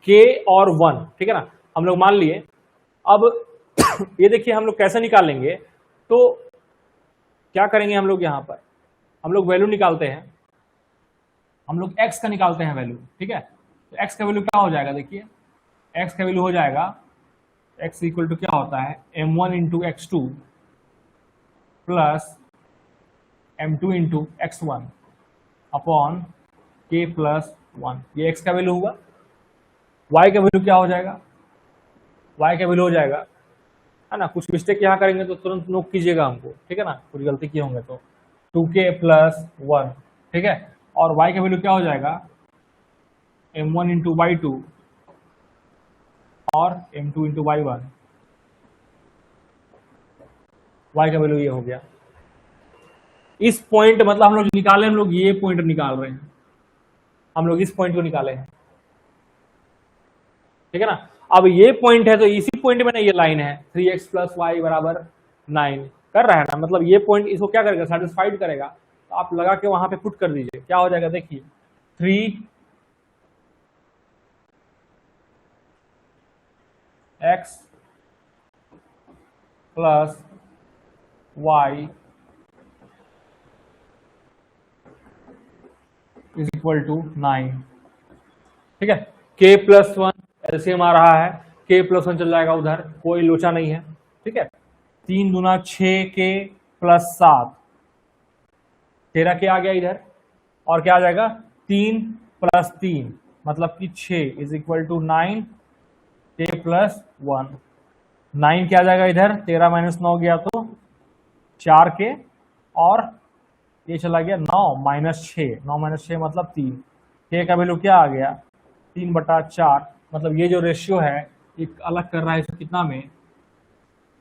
k और 1, ठीक है ना, हम लोग मान लिए। अब ये देखिए हम लोग कैसे निकालेंगे, तो क्या करेंगे हम लोग, यहाँ पर हम लोग वैल्यू निकालते हैं, हम लोग x का निकालते हैं वैल्यू, ठीक है। तो x का वैल्यू क्या हो जाएगा, देखिए x का वैल्यू हो जाएगा, x इक्वल टू क्या होता है, m1 into x2 plus m2 into x1 upon k plus 1, ये x का वैल्यू होगा। y का वैल्यू क्या हो जाएगा, y का वैल्यू हो जाएगा, है ना, कुछ मिस्टेक यहाँ करेंगे तो तुरंत नोट कीजिएगा हमको, ठीक है ना, कुछ गलती किए होंगे तो 2k प्लस 1, ठीक है। और y का वैल्यू क्या हो जाएगा, m1 इंटू y2 और m2 इंटू y1, y का वैल्यू ये हो गया। इस पॉइंट मतलब हम लोग निकाले, हम लोग ये पॉइंट निकाल रहे हैं, हम लोग इस पॉइंट को निकाले हैं, ठीक है ना। अब ये पॉइंट है तो इसी पॉइंट में ना ये लाइन है 3x प्लस वाई बराबर 9 कर रहा है ना, मतलब ये पॉइंट इसको क्या करेगा, सेटिस्फाइड करेगा। तो आप लगा के वहां पे पुट कर दीजिए, क्या हो जाएगा देखिए 3x plus y is equal to 9, ठीक है। k प्लस 1 एलसीएम आ रहा है, k प्लस 1 चल जाएगा उधर, कोई लोचा नहीं है, ठीक है। 3 दूना 6k प्लस 7, 13k आ गया इधर, और क्या आ जाएगा 3 प्लस 3 मतलब कि 6 is equal to 9k plus 1, 9 क्या आ जाएगा इधर, 13 माइनस 9 गया तो 4k, और ये चला गया 9 माइनस 6, 9 माइनस 6 मतलब 3, k का वैल्यू क्या आ गया 3/4, मतलब ये जो रेशियो है एक अलग कर रहा है इसको कितना में,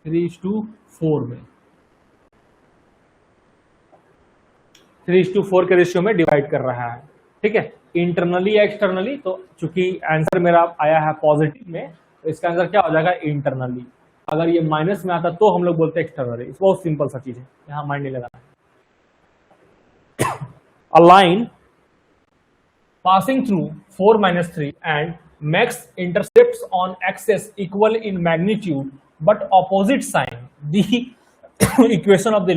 3:4 में, 3:4 के रेशियो में डिवाइड कर रहा है, ठीक है। इंटरनली या एक्सटर्नली, तो चूंकि आंसर मेरा आया है पॉजिटिव में तो इसका आंसर क्या हो जाएगा इंटरनली। अगर ये माइनस में आता तो हम लोग बोलते हैं एक्सटर्नली, बहुत सिंपल सा चीज है, यहाँ माइंड नहीं लगाना है। A line passing through 4 minus 3 and makes intercepts on axis equal in magnitude but opposite sign, the equation of the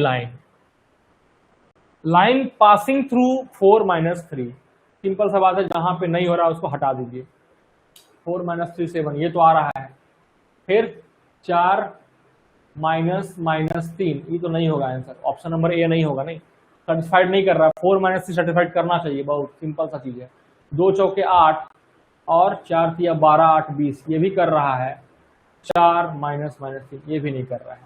line passing through 4 minus 3, simple सा बात है, जहां पे नहीं हो रहा उसको हटा दीजिए। 4 माइनस 3 7 ये तो आ रहा है, फिर 4 माइनस माइनस 3 ये तो नहीं होगा आंसर, ऑप्शन नंबर ए नहीं होगा, नहीं सेटिस्फाइड नहीं कर रहा है। 4 माइनस 3 सेटिस्फाइड करना चाहिए, बहुत सिंपल सा चीज है। 2 चौके 8 और 4 3 12 8 20 ये भी कर रहा है, 4 माइनस माइनस 3 ये भी नहीं कर रहा है,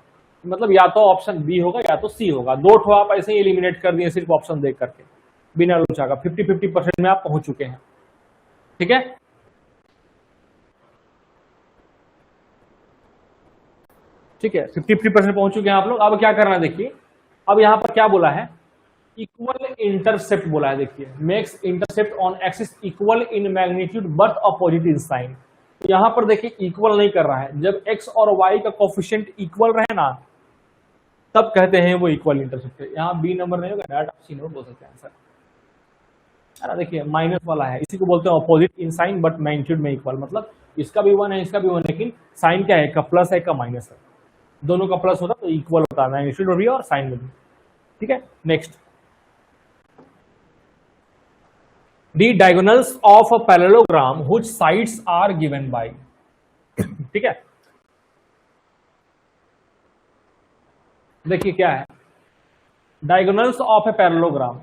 मतलब या तो ऑप्शन बी होगा या तो सी होगा। 2 ठो आप ऐसे ही एलिमिनेट कर दिए सिर्फ ऑप्शन देख करके, बिना लोचा का। 50-50% में आप पहुंच चुके हैं, ठीक है। ठीक है, 50-50% पहुंच चुके हैं आप लोग। अब क्या करना है देखिए, अब यहां पर क्या बोला है, इक्वल इंटरसेप्ट बोला है, देखिए makes intercept on axis equal in magnitude but opposite in sign. यहां पर देखिए इक्वल नहीं कर रहा है, जब x और y का कोफिशिएंट इक्वल रहे ना तब कहते हैं वो इक्वल इंटरसेप्ट है। यहाँ बी नंबर नहीं होगा, डायरेक्ट सी नंबर बोल सकते हैं आंसर, है ना। देखिए माइनस वाला है, इसी को बोलते हैं opposite in sign but magnitude में इक्वल, मतलब इसका भी 1 है इसका भी 1, लेकिन साइन क्या है, एक का प्लस है एक का माइनस है, दोनों का प्लस होता तो इक्वल होता है मैग्नीट्यूड में भी और साइन में भी, ठीक है। Next, the diagonals of a parallelogram whose sides are given by, ठीक है। देखिए क्या है, डायगोनल्स ऑफ ए पैरेललोग्राम,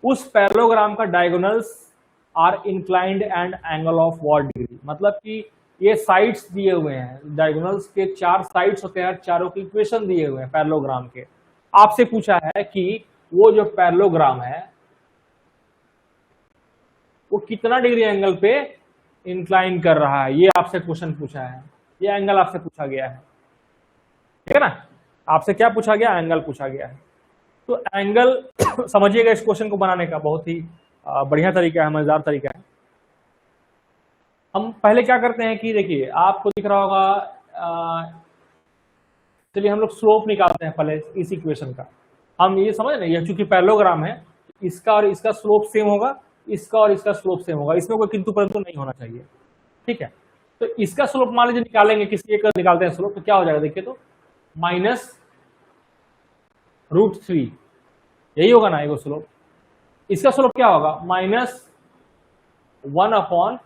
उस पैरेललोग्राम का diagonals are inclined and angle of what degree, मतलब कि ये साइड्स दिए हुए हैं, डायगोनल्स के 4 साइड्स होते हैं, चारों की इक्वेशन दिए हुए हैं पैरेललोग्राम के। आपसे पूछा है कि वो जो पैरेललोग्राम है वो कितना डिग्री एंगल पे इंक्लाइन कर रहा है, ये आपसे क्वेश्चन पूछा है, ये एंगल आपसे पूछा गया है, ठीक है ना। आपसे क्या पूछा गया, एंगल पूछा गया है। तो एंगल समझिएगा, इस क्वेश्चन को बनाने का बहुत ही बढ़िया तरीका है, मजेदार तरीका है। हम पहले क्या करते हैं कि देखिए आपको दिख रहा होगा, चलिए हम लोग स्लोप निकालते हैं पहले इस इक्वेशन का। हम ये समझ रहे हैं, चूंकि पैरेललोग्राम है, इसका और इसका स्लोप सेम होगा, इसका और इसका स्लोप सेम होगा, इसमें कोई किंतु परंतु नहीं होना चाहिए, ठीक है। तो इसका स्लोप मान लीजिए निकालेंगे, किसी एक का निकालते हैं स्लोप, तो क्या हो जाएगा देखिए, तो -√3, यही होगा ना एगो स्लोप। इसका स्लोप क्या होगा, -1/√3।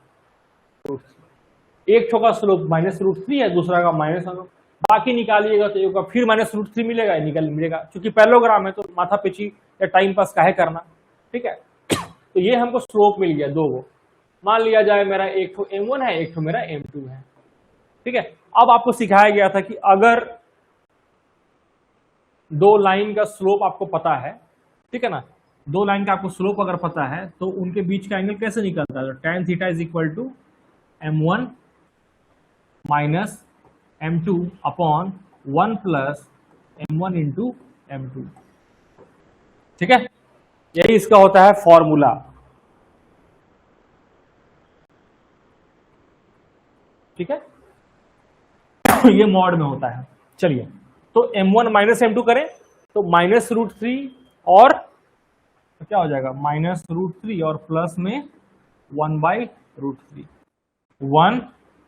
एक ठो का स्लोप -√3 है, दूसरा का -1, बाकी निकालिएगा तो एक का फिर -√3 मिलेगा, मिलेगा। क्योंकि पैरेललोग्राम है तो माथा पेची या टाइम पास काहे करना, ठीक है। तो ये हमको स्लोप मिल गया दो गो। मान लिया जाए मेरा एक ठो m1 है, एक ठो मेरा m2 है, ठीक है। अब आपको सिखाया गया था कि अगर दो लाइन का स्लोप आपको पता है, ठीक है ना, दो लाइन का आपको स्लोप अगर पता है तो उनके बीच का एंगल कैसे निकलता है, तो tan theta is equal to m1 minus m2 upon 1 plus m1 into m2, ठीक है। यही इसका होता है फॉर्मूला, ठीक है। ये मॉड में होता है। चलिए, तो m1 माइनस m2 करें तो -√3 और तो क्या हो जाएगा, -√3 और प्लस में 1/√3, 1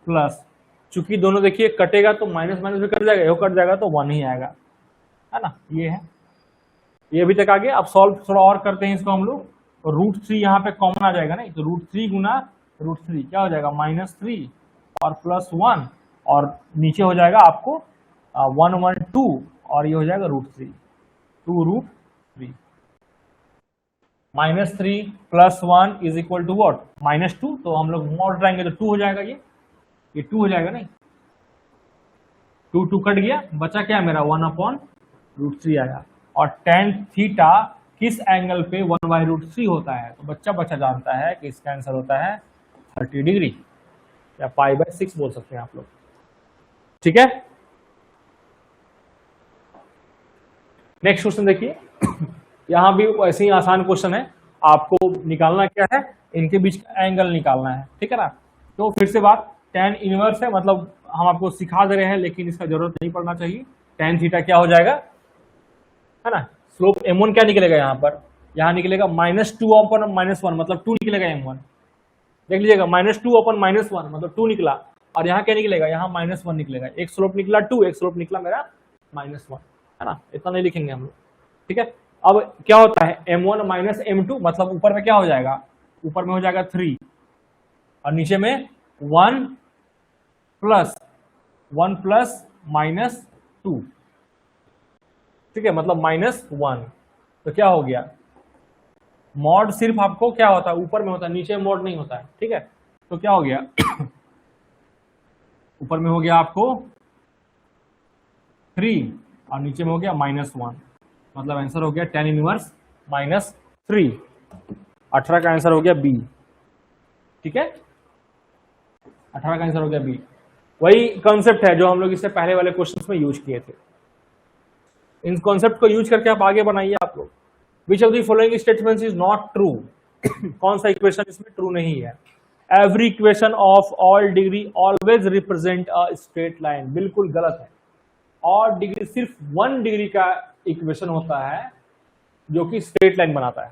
प्लस, चूंकि दोनों देखिए कटेगा तो माइनस माइनस भी कट जाएगा, ये कट जाएगा तो 1 ही आएगा, है ना। ये है, ये अभी तक आ गया। अब सॉल्व थोड़ा और करते हैं इसको हम लोग। तो √3 यहाँ पे कॉमन आ जाएगा नहीं, तो √3 गुना √3 क्या हो जाएगा, -3 और प्लस 1, और नीचे हो जाएगा आपको 1/2 और ये हो जाएगा √3, 2√3, -3 plus 1 is equal to what, -2। तो हम लोग मॉड उठाएंगे तो 2 हो जाएगा, ये 2 हो जाएगा नहीं, 2 कट गया, बचा क्या मेरा 1/√3 आया। और tan थीटा किस एंगल पे 1/√3 होता है, तो बच्चा जानता है कि इसका आंसर होता है 30 डिग्री, या π/6 बोल सकते हैं आप लोग, ठीक है। नेक्स्ट क्वेश्चन देखिए, यहां भी ऐसे ही आसान क्वेश्चन है, आपको निकालना क्या है, इनके बीच का एंगल निकालना है, ठीक है ना। तो फिर से बात, tan इनवर्स है, मतलब हम आपको सिखा दे रहे हैं लेकिन इसका जरूरत नहीं पड़ना चाहिए। tan थीटा क्या हो जाएगा, है ना, स्लोप m1 क्या निकलेगा, यहाँ निकलेगा -2/-1, मतलब 2 निकलेगा m1, देख लीजिएगा, -2/-1 मतलब 2 निकला, और यहाँ क्या निकलेगा, यहाँ -1 निकलेगा। एक स्लोप निकला 2, एक स्लोप निकला मेरा -1, है ना, इतना नहीं लिखेंगे हम लोग, ठीक है। अब क्या होता है, m1 माइनस m2, मतलब ऊपर में क्या हो जाएगा, ऊपर में हो जाएगा 3 और नीचे में 1 प्लस -2, ठीक है, मतलब -1। तो क्या हो गया, मॉड सिर्फ आपको क्या होता है, ऊपर में होता है, नीचे मॉड नहीं होता है, ठीक है। तो क्या हो गया ऊपर में हो गया आपको 3 और नीचे में हो गया -1, मतलब आंसर हो गया tan इनवर्स -3। 18 का आंसर हो गया बी, ठीक है, 18 का आंसर हो गया बी। वही कॉन्सेप्ट है जो हम लोग इससे पहले वाले क्वेश्चंस में यूज किए थे। इन कॉन्सेप्ट को यूज करके आप आगे बनाइए आप लोग। Which of the following statements is not true, कौन सा इक्वेशन इसमें ट्रू नहीं है। Every equation of all degree always represent a straight line, बिल्कुल गलत है। और डिग्री सिर्फ 1 डिग्री का इक्वेशन होता है जो कि स्ट्रेट लाइन बनाता है,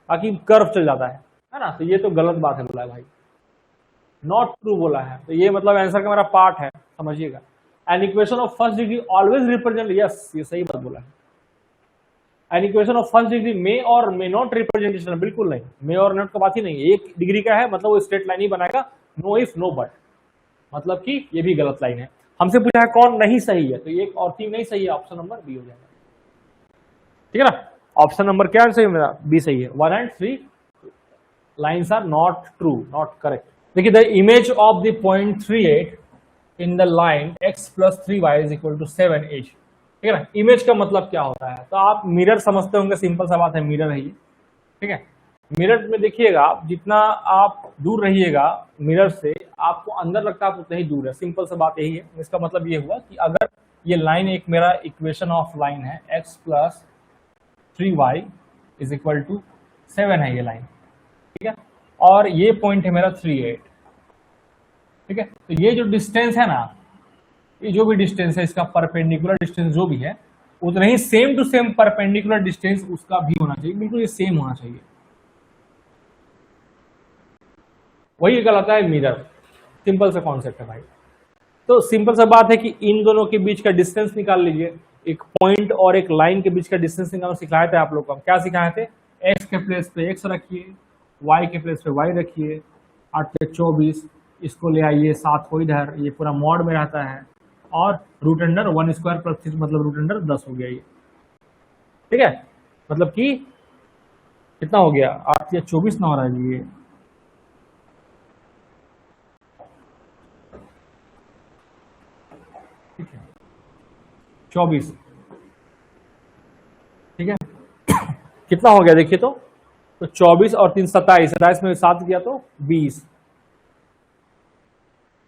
बाकी कर्व चल जाता है ना। तो ये तो गलत बात है बोला है भाई, नॉट ट्रू बोला है, तो ये मतलब आंसर का मेरा पार्ट है, समझिएगा। An equation of first degree always represent, yes ये सही बात बोला है। An equation of first degree may और मे नॉट रिप्रेजेंटेशन, बिल्कुल नहीं, मे और नॉट का बात ही नहीं। 1 डिग्री का है मतलब वो स्ट्रेट लाइन ही बनाएगा, नो इफ नो बट, मतलब कि ये भी गलत लाइन है। हमसे पूछा है कौन नहीं सही है, तो एक और 3 नहीं सही है, ऑप्शन नंबर बी हो जाएगा, ठीक है ना। ऑप्शन नंबर क्या सही है मेरा, बी सही है। 1 and 3 lines are not true, not correct. देखिए, the image of the point 38 in the line x + 3y = 7h, ठीक है ना। इमेज का मतलब क्या होता है, तो आप मिरर समझते होंगे, सिंपल सा बात है, मिरर है ये, ठीक है। मिरर में देखिएगा, आप जितना आप दूर रहिएगा मिरर से, आपको अंदर लगता है आप उतना ही दूर है, सिंपल सा बात यही है। इसका मतलब ये हुआ कि अगर ये लाइन एक मेरा इक्वेशन ऑफ लाइन है, x + 3y = 7 है ये लाइन, ठीक है, और ये पॉइंट है मेरा 38, ठीक है। तो ये जो डिस्टेंस है ना, ये जो भी डिस्टेंस है, इसका परपेंडिकुलर डिस्टेंस जो भी है, उतना ही same to same perpendicular distance उसका भी होना चाहिए, बिल्कुल ये सेम होना चाहिए। वही कहलाता है मिरर, सिंपल सा कॉन्सेप्ट है भाई। तो सिंपल सा बात है कि इन दोनों के बीच का डिस्टेंस निकाल लीजिए। एक पॉइंट और एक लाइन के बीच का डिस्टेंस निकालना सिखाए थे आप लोग को। क्या सिखाए थे? एक्स के प्लेस पे एक्स रखिए, वाई के प्लेस पे वाई रखिए, 8 × 24, इसको ले आइए 7 को इधर, ये पूरा मॉड में रहता है, और रूट अंडर 1² + 6 मतलब रूट अंडर 10 हो गया ये। ठीक है, मतलब कि कितना हो गया? 8 × 24 ना हो रहा है जी ये, ठीक है 24, ठीक है कितना हो गया देखिए तो 24 और 3 27, 27 में 7 किया तो 20,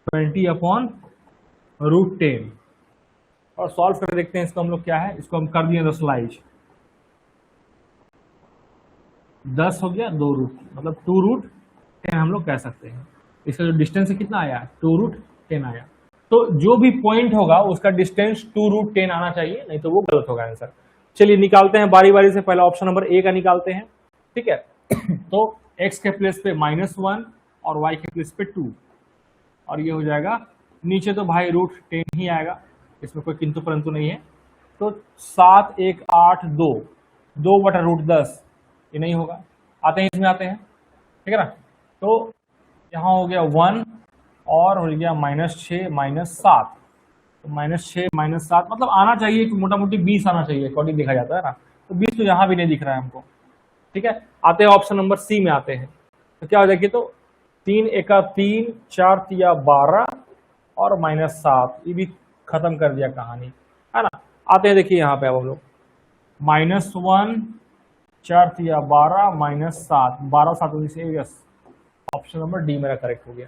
20/√10। और सॉल्व कर देखते हैं इसको हम लोग क्या है, इसको हम कर दिए रसलाइज, 10 हो गया 2 रूट, मतलब 2√10 हम लोग कह सकते हैं। इसका जो डिस्टेंस है कितना आया? 2√10 आया। तो जो भी पॉइंट होगा उसका डिस्टेंस 2√10 आना चाहिए, नहीं तो वो गलत होगा आंसर। चलिए निकालते हैं बारी बारी से, पहला ऑप्शन नंबर ए का निकालते हैं। ठीक है तो x के प्लेस पे -1 और y के प्लेस पे 2, और ये हो जाएगा नीचे तो भाई √10 ही आएगा, इसमें कोई किंतु परंतु नहीं है। तो 7 1 8 2, 2/√10 ये नहीं होगा। आते हैं इसमें, आते हैं, ठीक है ना। तो यहाँ हो गया 1 और हो गया -6 -7, तो -6 -7 मतलब आना चाहिए कि मोटा मोटी 20 आना चाहिए, अकॉर्डिंग देखा जाता है ना। तो 20 तो यहाँ भी नहीं दिख रहा है हमको। ठीक है, आते हैं ऑप्शन नंबर सी में आते हैं। तो क्या हो जाएगी? तो 3 × 3, 4 × 12 और -7, ये भी खत्म कर दिया कहानी, है ना। आते हैं देखिए यहाँ पे अब हम लोग -1, 4 × 12 -7, 12 7 19, यस ऑप्शन नंबर डी मेरा करेक्ट हो गया।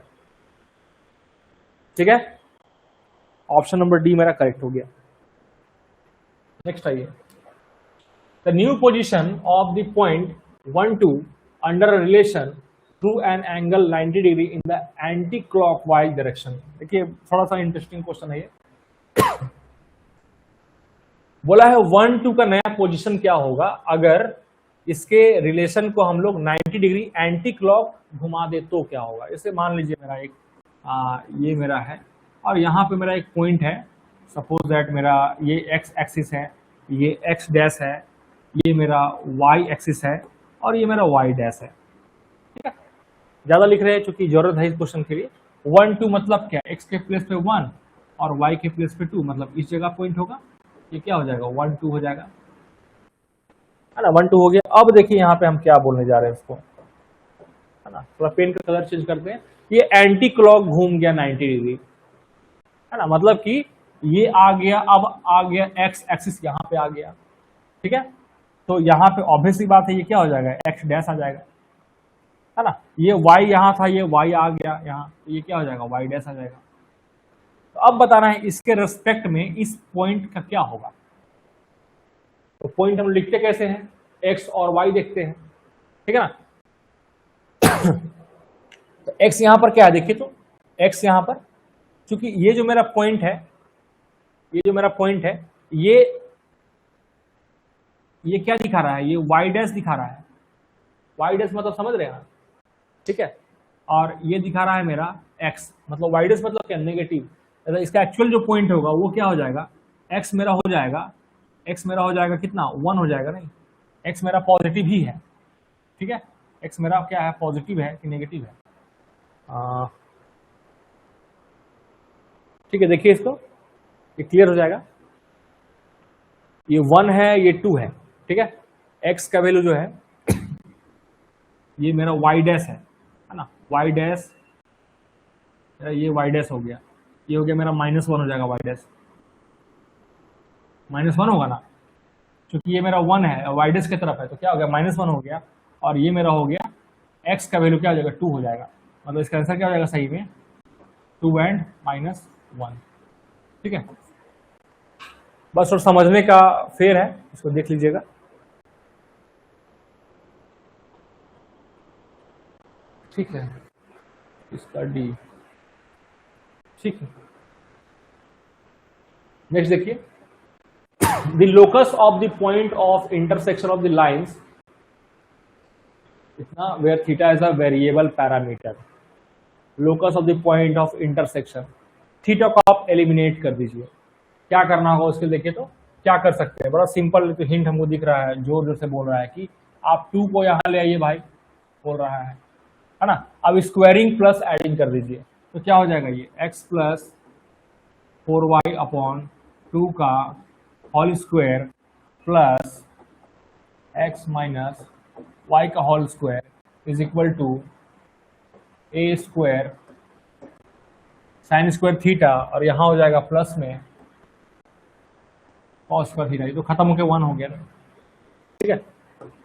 ठीक है, ऑप्शन नंबर डी मेरा करेक्ट हो गया। नेक्स्ट आइए, the new position of the point 1 2 under relation through an angle 90 degree in the anti clockwise direction. देखिए थोड़ा सा इंटरेस्टिंग क्वेश्चन है ये। बोला है 1 2 का नया पोजीशन क्या होगा अगर इसके रिलेशन को हम लोग 90 डिग्री एंटी क्लॉक घुमा दे तो क्या होगा। इसे मान लीजिए मेरा एक ये मेरा है, और यहाँ पे मेरा एक पॉइंट है, सपोज दैट मेरा ये x एक्सिस है, ये x डैश है, ये मेरा y एक्सिस है, और ये मेरा y डैश है। ठीक है, ज्यादा लिख रहे हैं चूंकि जरूरत है इस क्वेश्चन के लिए। 1 2 मतलब क्या? x के प्लेस पे 1 और y के प्लेस पे 2, मतलब इस जगह पॉइंट होगा, ये क्या हो जाएगा? 1 2 हो जाएगा, है ना। 1 2 हो गया। अब देखिए यहाँ पे हम क्या बोलने जा रहे हैं इसको, है ना। थोड़ा पेन का कलर चेंज करते हैं। ये एंटी क्लॉक घूम गया 90 डिग्री, है ना, मतलब कि ये आ गया, अब आ गया x एक्सिस यहाँ पे आ गया। ठीक है, तो यहाँ पे ऑब्वियस सी बात है ये क्या हो जाएगा? x डैश आ जाएगा, है ना। ये y यहाँ था, ये y आ गया यहाँ, तो ये क्या हो जाएगा? y डैश आ जाएगा। तो अब बताना है इसके रेस्पेक्ट में इस पॉइंट का क्या होगा। तो पॉइंट हम लिखते कैसे हैं? x और y देखते हैं, ठीक है ना। तो x यहां पर क्या है देखिए, तो x यहां पर, क्योंकि ये जो मेरा पॉइंट है, ये जो मेरा पॉइंट है, ये क्या दिखा रहा है? ये y डैश दिखा रहा है। y डैश मतलब समझ रहे हैं, ठीक है। और ये दिखा रहा है मेरा x, मतलब y डैश मतलब क्या? नेगेटिव। तो इसका एक्चुअल जो पॉइंट होगा वो क्या हो जाएगा? x मेरा हो जाएगा, x मेरा हो जाएगा कितना? 1 हो जाएगा, नहीं x मेरा पॉजिटिव ही है, ठीक है। x मेरा क्या है? पॉजिटिव है कि नेगेटिव है? ठीक है, देखिए इसको, ये क्लियर हो जाएगा। ये 1 है, ये 2 है, ठीक है। x का वैल्यू जो है ये मेरा y डैश है ना, y डैश, ये y डैश हो गया, ये हो गया मेरा -1 हो जाएगा, y डैश -1 होगा ना, क्योंकि ये मेरा 1 है और y डैश की तरफ है, तो क्या हो गया? -1 हो गया। और ये मेरा हो गया x का वैल्यू क्या हो जाएगा? 2 हो जाएगा, मतलब इसका आंसर क्या हो जाएगा सही में? 2 and -1, ठीक है। बस और समझने का फेर है, इसको देख लीजिएगा। ठीक है, इसका डी, ठीक है। नेक्स्ट देखिए, the locus of the point of intersection of the lines इतना where theta is a variable parameter. Locus of the point of intersection, theta को आप एलिमिनेट कर दीजिए। क्या करना होगा उसके लिए देखिए तो क्या कर सकते हैं, बड़ा सिंपल तो हिंट हमको दिख रहा है, जोर जोर से बोल रहा है कि आप 2 को यहाँ ले आइए भाई, बोल रहा है ना। अब स्क्वायरिंग प्लस एडिंग कर दीजिए, तो क्या हो जाएगा ये x प्लस 4y अपॉन 2 का whole square plus x minus y का whole square is equal to a square sine square theta, और यहाँ हो जाएगा प्लस में कॉस स्क्वायर थीटा। ये तो खत्म होके 1 हो गया ना, ठीक है।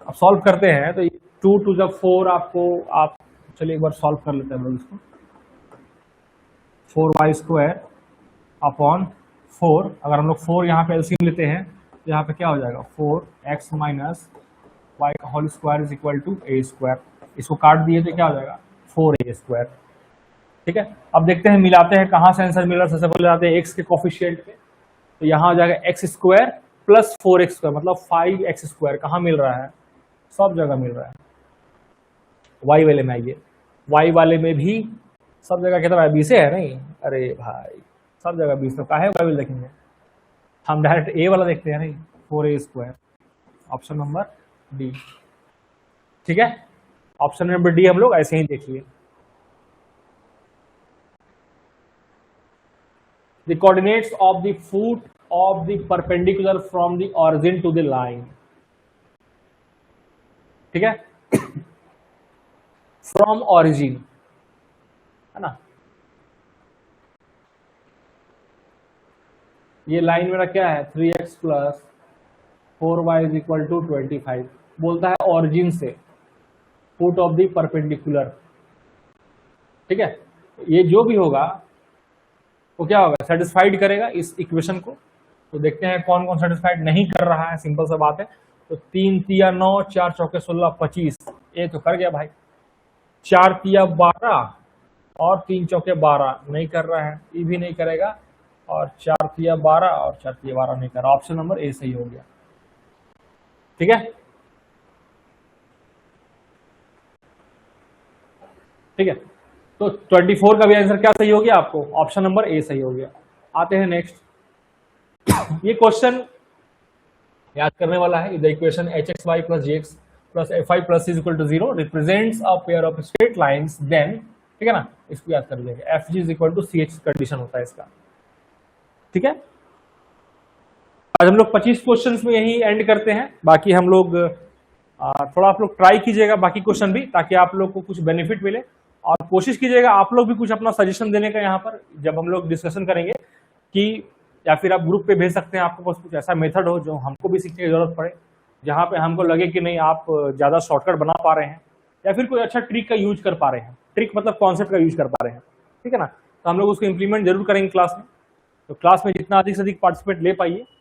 अब सॉल्व करते हैं तो 2 टू जब 4 आपको, आप चलिए एक बार सॉल्व कर लेते हैं हम लोग इसको। 4y स्क्वायर अपॉन 4, अगर हम लोग 4 यहाँ पे एलसीएम लेते हैं तो यहाँ पे क्या हो जाएगा 4x माइनस वाई का whole square is equal to a square. इसको काट दिए तो क्या हो जाएगा 4a स्क्वायर, ठीक है। अब देखते हैं मिलाते हैं कहाँ से आंसर मिल रहा है। सबसे पहले आते हैं x के कोफिशिएंट पे, तो यहाँ हो जाएगा x square plus 4x square मतलब 5x स्क्वायर। कहाँ मिल रहा है, सब जगह मिल रहा है। y वाले में आइए, y वाले में भी सब जगह कितना है 20 है नहीं, अरे भाई सब जगह 20, तो काहे y वाले देखेंगे, हम डायरेक्ट a वाला देखते हैं नहीं, 4a square, option number D, ठीक है। ऑप्शन नंबर डी हम लोग ऐसे ही देखिए। The coordinates of the foot of the perpendicular from the origin to the line, ठीक है। from origin है ना, ये लाइन मेरा क्या है 3x plus 4y is equal to 25, बोलता है ऑरिजिन से फुट ऑफ द परपेंडिकुलर, ठीक है। ये जो भी होगा वो क्या होगा, सेटिस्फाइड करेगा इस इक्वेशन को। तो देखते हैं कौन कौन सेटिस्फाइड नहीं कर रहा है, सिंपल सा बात है। तो 3 तिया 9, 4 चौके 16, 25, ये तो कर गया भाई। 4 तिया 12 और 3 चौके 12 नहीं कर रहा है, ये भी नहीं करेगा, और 4 तिया 12 और 4 तिया 12 नहीं कर रहा। ऑप्शन नंबर ए सही हो गया, ठीक है, ठीक है। तो 24 का भी आंसर क्या सही हो गया आपको, ऑप्शन नंबर ए सही हो गया। आते हैं नेक्स्ट, ये क्वेश्चन याद करने वाला है। The equation hxy plus gx plus fy plus is equal to 0 represents a pair of straight lines then, ठीक है ना, इसको याद कर लीजिएगा। fg is equal to ch condition होता है इसका, ठीक है। आज हम लोग 25 क्वेश्चंस में यही एंड करते हैं। बाकी हम लोग थोड़ा आप लोग ट्राई कीजिएगा बाकी क्वेश्चन भी, ताकि आप लोग को कुछ बेनिफिट मिले, और कोशिश कीजिएगा आप लोग भी कुछ अपना सजेशन देने का यहाँ पर जब हम लोग डिस्कशन करेंगे, कि या फिर आप ग्रुप पे भेज सकते हैं, आपके पास कुछ ऐसा मेथड हो जो हमको भी सीखने की जरूरत पड़े, जहाँ पे हमको लगे कि नहीं आप ज़्यादा शॉर्टकट बना पा रहे हैं, या फिर कोई अच्छा ट्रिक का यूज कर पा रहे हैं, ट्रिक मतलब कॉन्सेप्ट का यूज कर पा रहे हैं, ठीक है ना। तो हम लोग उसको इम्प्लीमेंट जरूर करेंगे क्लास में। तो क्लास में जितना अधिक से अधिक पार्टिसिपेट ले पाइए,